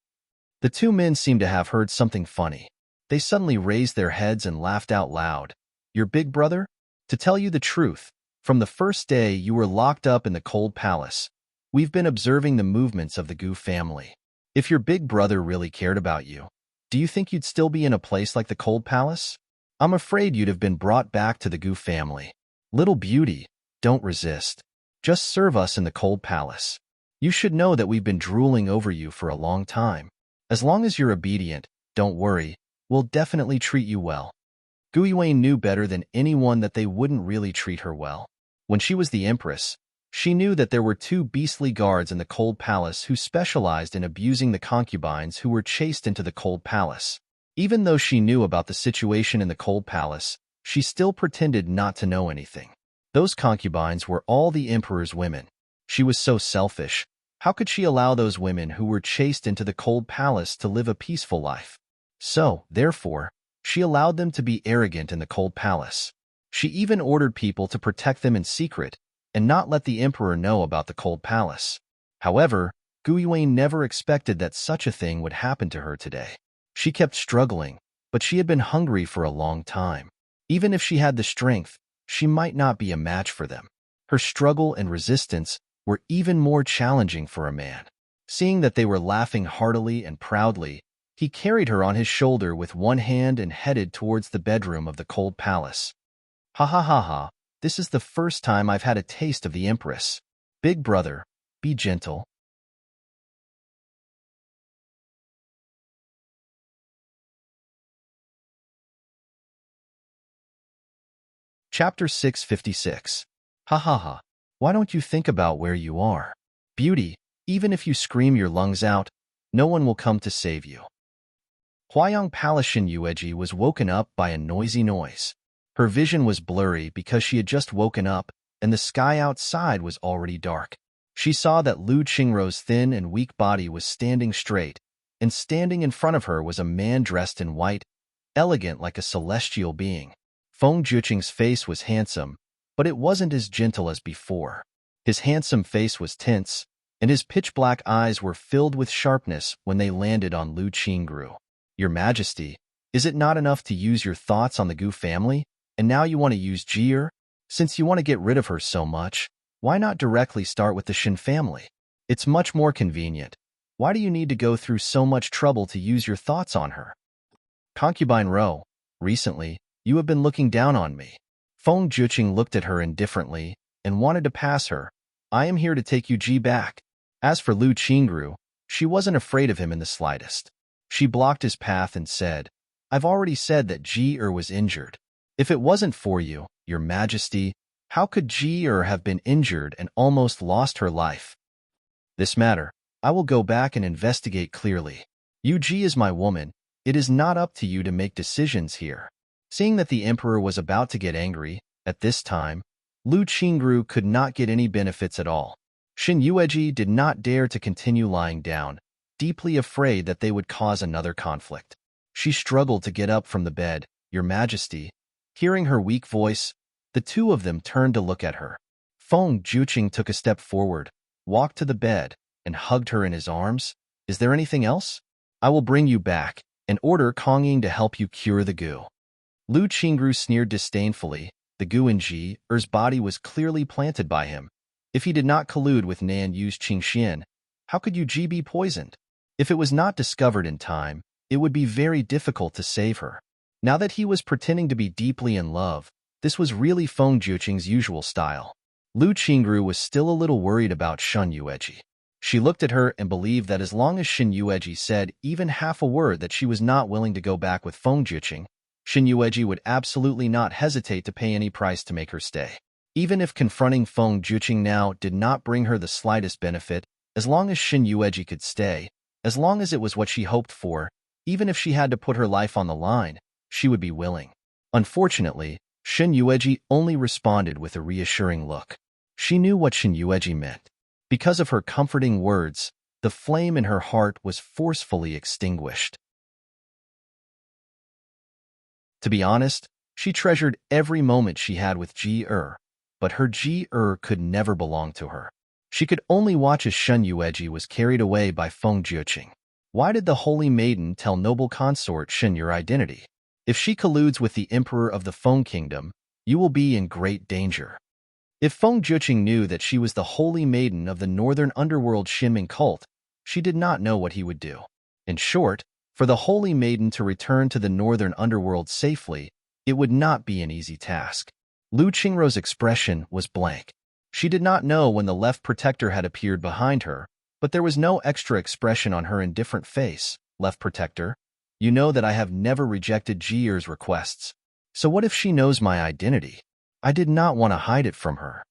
The two men seemed to have heard something funny. They suddenly raised their heads and laughed out loud. Your big brother? To tell you the truth, from the first day you were locked up in the cold palace, we've been observing the movements of the Gu family. If your big brother really cared about you, do you think you'd still be in a place like the cold palace? I'm afraid you'd have been brought back to the Gu family. Little beauty, don't resist. Just serve us in the cold palace. You should know that we've been drooling over you for a long time. As long as you're obedient, don't worry, we'll definitely treat you well. Gu Yuan knew better than anyone that they wouldn't really treat her well. When she was the empress, she knew that there were two beastly guards in the cold palace who specialized in abusing the concubines who were chased into the cold palace. Even though she knew about the situation in the cold palace, she still pretended not to know anything. Those concubines were all the emperor's women. She was so selfish. How could she allow those women who were chased into the cold palace to live a peaceful life? So, therefore, she allowed them to be arrogant in the cold palace. She even ordered people to protect them in secret and not let the emperor know about the cold palace. However, Gu Yuan never expected that such a thing would happen to her today. She kept struggling, but she had been hungry for a long time. Even if she had the strength, she might not be a match for them. Her struggle and resistance were even more challenging for a man. Seeing that they were laughing heartily and proudly, he carried her on his shoulder with one hand and headed towards the bedroom of the cold palace. Ha ha ha ha, this is the first time I've had a taste of the empress. Big brother, be gentle. Chapter 656. Ha ha ha. Why don't you think about where you are? Beauty, even if you scream your lungs out, no one will come to save you. Huayang Palashin Yueji was woken up by a noisy noise. Her vision was blurry because she had just woken up, and the sky outside was already dark. She saw that Lu Qingrou's thin and weak body was standing straight, and standing in front of her was a man dressed in white, elegant like a celestial being. Feng Juqing's face was handsome, but it wasn't as gentle as before. His handsome face was tense, and his pitch-black eyes were filled with sharpness when they landed on Lu Qingrou. Your Majesty, is it not enough to use your thoughts on the Gu family, and now you want to use Jier? Since you want to get rid of her so much, why not directly start with the Shin family? It's much more convenient. Why do you need to go through so much trouble to use your thoughts on her? Concubine Ro, recently, you have been looking down on me. Feng Juqing looked at her indifferently and wanted to pass her. I am here to take you Ji back. As for Lu Qingrou, she wasn't afraid of him in the slightest. She blocked his path and said, I've already said that Ji was injured. If it wasn't for you, Your Majesty, how could Ji have been injured and almost lost her life? This matter, I will go back and investigate clearly. Yu Ji is my woman. It is not up to you to make decisions here. Seeing that the emperor was about to get angry, at this time, Lu Qingrou could not get any benefits at all. Shin Yueji did not dare to continue lying down, deeply afraid that they would cause another conflict. She struggled to get up from the bed. Your Majesty. Hearing her weak voice, the two of them turned to look at her. Feng Juqing took a step forward, walked to the bed, and hugged her in his arms. Is there anything else? I will bring you back, and order Kong Ying to help you cure the Gu. Lu Qingrou sneered disdainfully. The Gu in Ji's body was clearly planted by him. If he did not collude with Nan Yu's Qingxian, how could Yu Ji be poisoned? If it was not discovered in time, it would be very difficult to save her. Now that he was pretending to be deeply in love, this was really Feng Juqing's usual style. Lu Qingrou was still a little worried about Shin Yueji. She looked at her and believed that as long as Shin Yueji said even half a word that she was not willing to go back with Feng Juqing, Shin Yueji would absolutely not hesitate to pay any price to make her stay. Even if confronting Feng Juqing now did not bring her the slightest benefit, as long as Shin Yueji could stay, As long as it was what she hoped for, even if she had to put her life on the line, she would be willing. Unfortunately, Shin Yueji only responded with a reassuring look. She knew what Shin Yueji meant. Because of her comforting words, the flame in her heart was forcefully extinguished. To be honest, she treasured every moment she had with Ji-er, but her Ji-er could never belong to her. She could only watch as Shen Yueji was carried away by Feng Jiuqing. Why did the holy maiden tell noble consort Shen your identity? If she colludes with the emperor of the Feng kingdom, you will be in great danger. If Feng Jiuqing knew that she was the holy maiden of the northern underworld Xinming cult, she did not know what he would do. In short, for the holy maiden to return to the northern underworld safely, it would not be an easy task. Lu Qingrou's expression was blank. She did not know when the left protector had appeared behind her, but there was no extra expression on her indifferent face. Left protector, you know that I have never rejected Ji-er's requests. So what if she knows my identity? I did not want to hide it from her.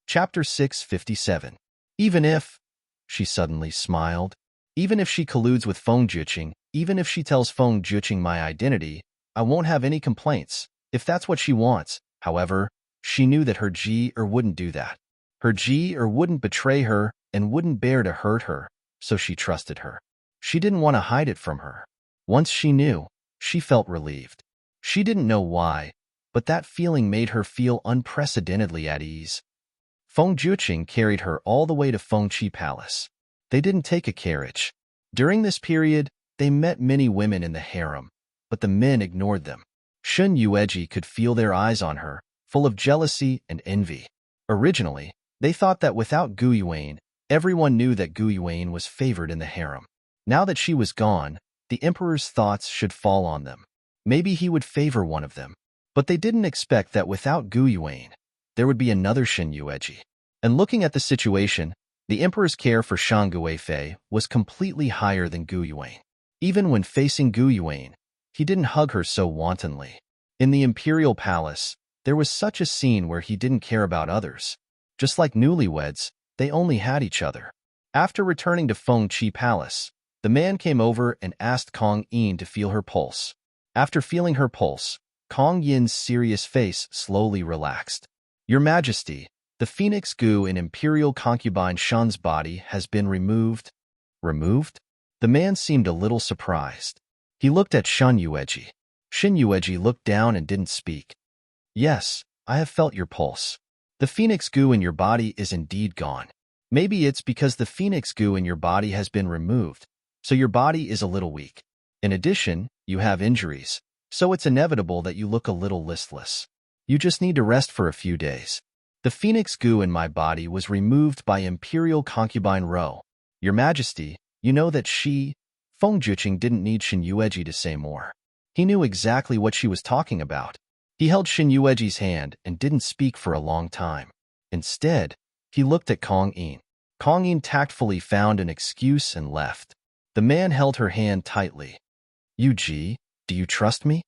Chapter 657. Even if, she suddenly smiled, even if she colludes with Feng Jiuqing, even if she tells Feng Jiuqing my identity, I won't have any complaints, if that's what she wants. However, she knew that her Ji-er wouldn't do that. Her Ji-er wouldn't betray her and wouldn't bear to hurt her, so she trusted her. She didn't want to hide it from her. Once she knew, she felt relieved. She didn't know why, but that feeling made her feel unprecedentedly at ease. Feng Jiuqing carried her all the way to Fengqi Palace. They didn't take a carriage. During this period, they met many women in the harem, but the men ignored them. Shen Yueji could feel their eyes on her, full of jealousy and envy. Originally, they thought that without Gu Yuan, everyone knew that Gu Yuan was favored in the harem. Now that she was gone, the emperor's thoughts should fall on them. Maybe he would favor one of them. But they didn't expect that without Gu Yuan, there would be another Shen Yueji. And looking at the situation, the emperor's care for Shang Guifei was completely higher than Gu Yuan. Even when facing Gu Yuan, he didn't hug her so wantonly. In the imperial palace, there was such a scene where he didn't care about others. Just like newlyweds, they only had each other. After returning to Fengqi Palace, the man came over and asked Kong Yin to feel her pulse. After feeling her pulse, Kong Yin's serious face slowly relaxed. Your Majesty, the Phoenix Gu in Imperial concubine Shan's body has been removed. Removed? The man seemed a little surprised. He looked at Shen Yueji. Shen Yueji looked down and didn't speak. Yes, I have felt your pulse. The Phoenix Gu in your body is indeed gone. Maybe it's because the Phoenix Gu in your body has been removed, so your body is a little weak. In addition, you have injuries, so it's inevitable that you look a little listless. You just need to rest for a few days. The Phoenix Gu in my body was removed by Imperial concubine Ro. Your Majesty, you know that Feng Jiuqing didn't need Shen Yueji to say more. He knew exactly what she was talking about. He held Shen Yueji's hand and didn't speak for a long time. Instead, he looked at Kong Yin. Kong Yin tactfully found an excuse and left. The man held her hand tightly. You Ji, do you trust me?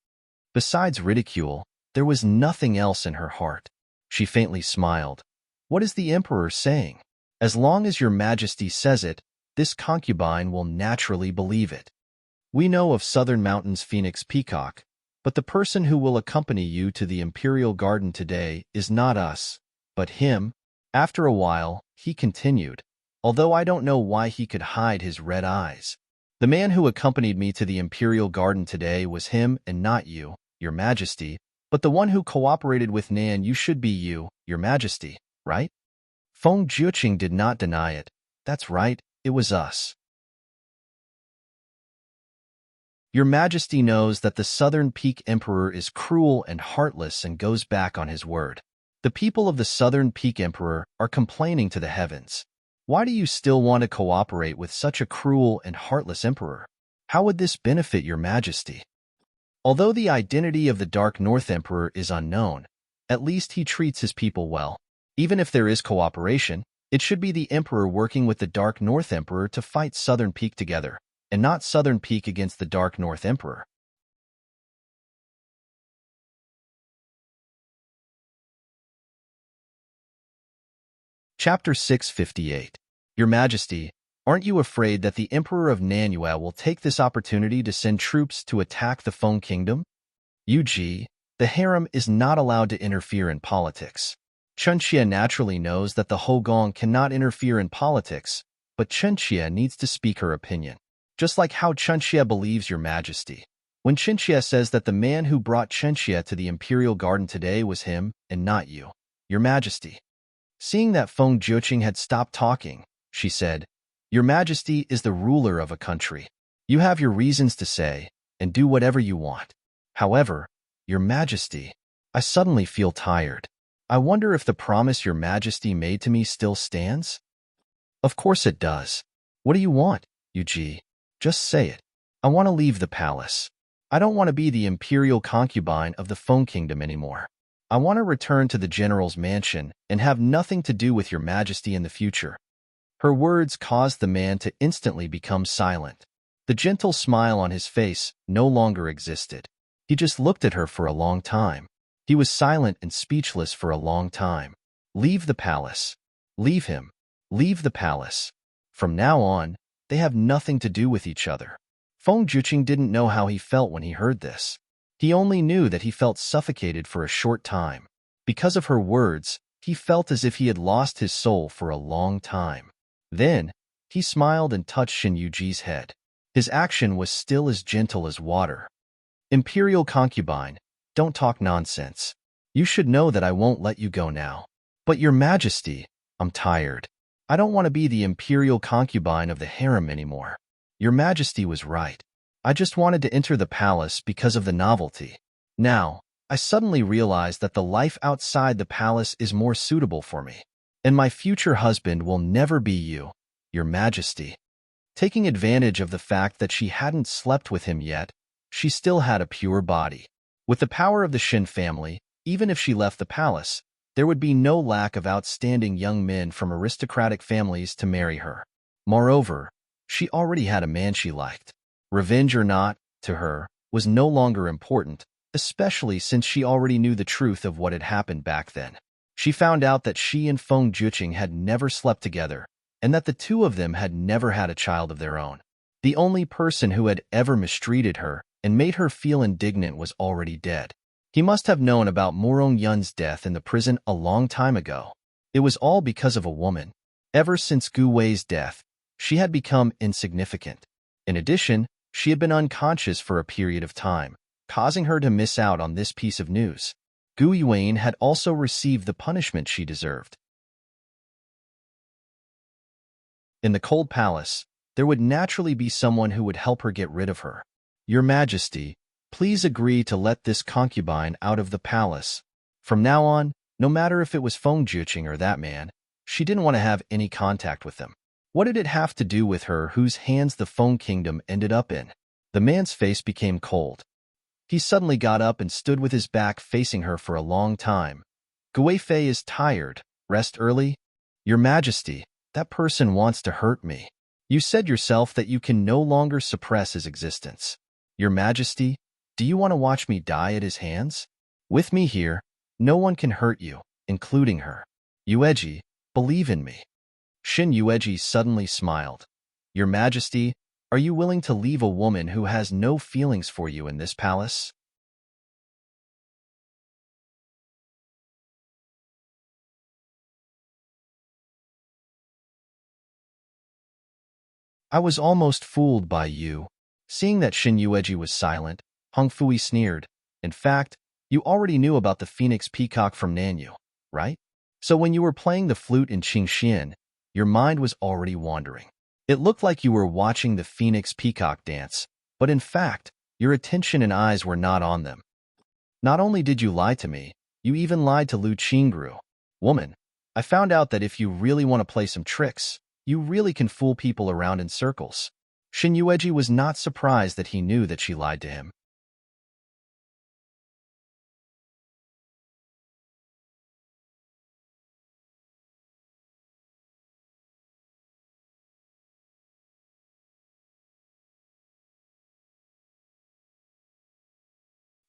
Besides ridicule, there was nothing else in her heart. She faintly smiled. What is the emperor saying? As long as your Majesty says it, this concubine will naturally believe it. We know of Southern Mountain's Phoenix Peacock, but the person who will accompany you to the Imperial Garden today is not us, but him. After a while, he continued, although I don't know why he could hide his red eyes. The man who accompanied me to the Imperial Garden today was him and not you, your Majesty, but the one who cooperated with Nan you should be you, your Majesty, right? Feng Jiuqing did not deny it. That's right, it was us. Your Majesty knows that the Southern Peak Emperor is cruel and heartless and goes back on his word. The people of the Southern Peak Emperor are complaining to the heavens. Why do you still want to cooperate with such a cruel and heartless emperor? How would this benefit your Majesty? Although the identity of the Dark North Emperor is unknown, at least he treats his people well. Even if there is cooperation, it should be the Emperor working with the Dark North Emperor to fight Southern Peak together, and not Southern Peak against the Dark North Emperor. Chapter 658. Your Majesty, aren't you afraid that the Emperor of Nanyue will take this opportunity to send troops to attack the Feng Kingdom? UG, the harem is not allowed to interfere in politics. Chunxia naturally knows that the Hogong cannot interfere in politics, but Chunxia needs to speak her opinion. Just like how Chunxia believes Your Majesty. When Chunxia says that the man who brought Chunxia to the Imperial Garden today was him and not you, Your Majesty. Seeing that Feng Jiuqing had stopped talking, she said, Your Majesty is the ruler of a country. You have your reasons to say, and do whatever you want. However, Your Majesty, I suddenly feel tired. I wonder if the promise Your Majesty made to me still stands? Of course it does. What do you want, Yuji? Just say it. I want to leave the palace. I don't want to be the imperial concubine of the Feng Kingdom anymore. I want to return to the general's mansion and have nothing to do with Your Majesty in the future. Her words caused the man to instantly become silent. The gentle smile on his face no longer existed. He just looked at her for a long time. He was silent and speechless for a long time. Leave the palace. Leave him. Leave the palace. From now on, they have nothing to do with each other. Feng Jiuqing didn't know how he felt when he heard this. He only knew that he felt suffocated for a short time. Because of her words, he felt as if he had lost his soul for a long time. Then, he smiled and touched Shin Yuji's head. His action was still as gentle as water. Imperial concubine, don't talk nonsense. You should know that I won't let you go now. But Your Majesty, I'm tired. I don't want to be the imperial concubine of the harem anymore. Your Majesty was right. I just wanted to enter the palace because of the novelty. Now, I suddenly realized that the life outside the palace is more suitable for me. And my future husband will never be you, Your Majesty. Taking advantage of the fact that she hadn't slept with him yet, she still had a pure body. With the power of the Shin family, even if she left the palace, there would be no lack of outstanding young men from aristocratic families to marry her. Moreover, she already had a man she liked. Revenge or not, to her, was no longer important, especially since she already knew the truth of what had happened back then. She found out that she and Feng Jiuqing had never slept together, and that the two of them had never had a child of their own. The only person who had ever mistreated her and made her feel indignant was already dead. He must have known about Murong Yun's death in the prison a long time ago. It was all because of a woman. Ever since Gu Wei's death, she had become insignificant. In addition, she had been unconscious for a period of time, causing her to miss out on this piece of news. Gu Yuan had also received the punishment she deserved. In the cold palace, there would naturally be someone who would help her get rid of her. Your Majesty, please agree to let this concubine out of the palace. From now on, no matter if it was Feng Jiuqing or that man, she didn't want to have any contact with them. What did it have to do with her whose hands the Feng Kingdom ended up in? The man's face became cold. He suddenly got up and stood with his back facing her for a long time. Gu Fei is tired. Rest early? Your Majesty, that person wants to hurt me. You said yourself that you can no longer suppress his existence. Your Majesty, do you want to watch me die at his hands? With me here, no one can hurt you, including her. Yueji, believe in me. Shin Yueji suddenly smiled. Your Majesty, are you willing to leave a woman who has no feelings for you in this palace? I was almost fooled by you. Seeing that Shin Yueji was silent, Hong Fui sneered. In fact, you already knew about the phoenix peacock from Nanyu, right? So when you were playing the flute in Qingxian, your mind was already wandering. It looked like you were watching the phoenix peacock dance, but in fact, your attention and eyes were not on them. Not only did you lie to me, you even lied to Lu Qingru. Woman, I found out that if you really want to play some tricks, you really can fool people around in circles. Shin Yueji was not surprised that he knew that she lied to him.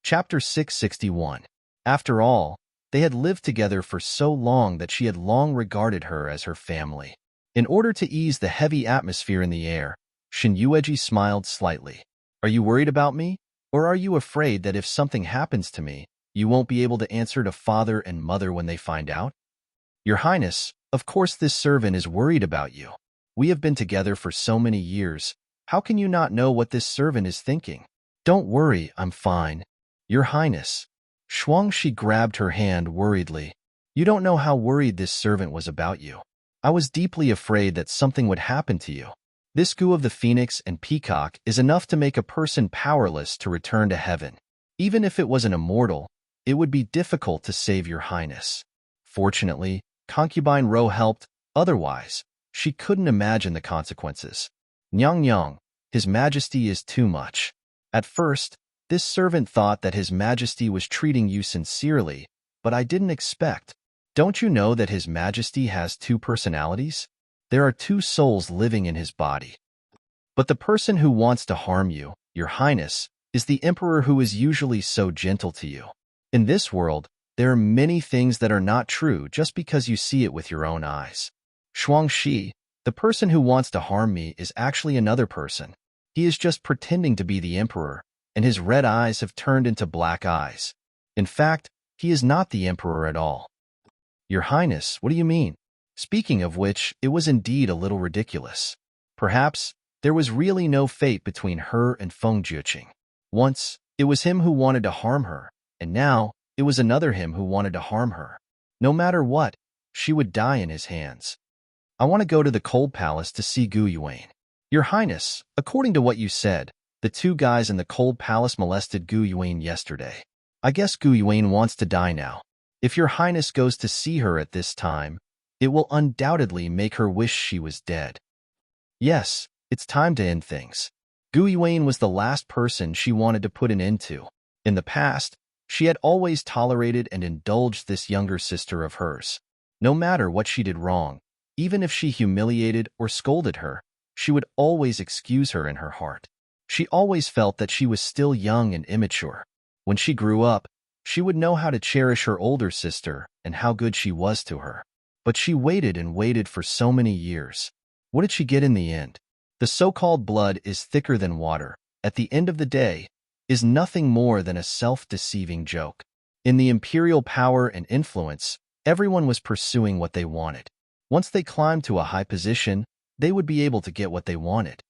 Chapter 661. After all, They had lived together for so long that she had long regarded her as her family. In order to ease the heavy atmosphere in the air, Shinyueji smiled slightly. Are you worried about me? Or are you afraid that if something happens to me, you won't be able to answer to father and mother when they find out? Your Highness, of course this servant is worried about you. We have been together for so many years. How can you not know what this servant is thinking? Don't worry, I'm fine. Your Highness. Shuangshi grabbed her hand worriedly. You don't know how worried this servant was about you. I was deeply afraid that something would happen to you. This goo of the phoenix and peacock is enough to make a person powerless to return to heaven. Even if it was an immortal, it would be difficult to save your Highness. Fortunately, concubine Ro helped. Otherwise, she couldn't imagine the consequences. Nyang, His Majesty is too much. At first, this servant thought that His Majesty was treating you sincerely, but I didn't expect. Don't you know that His Majesty has two personalities? There are two souls living in his body. But the person who wants to harm you, your Highness, is the Emperor who is usually so gentle to you. In this world, there are many things that are not true just because you see it with your own eyes. Shuangshi, the person who wants to harm me is actually another person. He is just pretending to be the Emperor, and his red eyes have turned into black eyes. In fact, he is not the Emperor at all. Your Highness, what do you mean? Speaking of which, it was indeed a little ridiculous. Perhaps there was really no fate between her and Feng Juqing. Once, it was him who wanted to harm her, and now, it was another him who wanted to harm her. No matter what, she would die in his hands. I want to go to the Cold Palace to see Gu Yuan. Your Highness, according to what you said, the two guys in the Cold Palace molested Gu Yuan yesterday. I guess Gu Yuan wants to die now. If your Highness goes to see her at this time, it will undoubtedly make her wish she was dead. Yes, it's time to end things. Gu Yuan was the last person she wanted to put an end to. In the past, she had always tolerated and indulged this younger sister of hers. No matter what she did wrong, even if she humiliated or scolded her, she would always excuse her in her heart. She always felt that she was still young and immature. When she grew up, she would know how to cherish her older sister and how good she was to her. But she waited and waited for so many years. What did she get in the end? The so-called blood is thicker than water. At the end of the day, is nothing more than a self-deceiving joke. In the imperial power and influence, everyone was pursuing what they wanted. Once they climbed to a high position, they would be able to get what they wanted.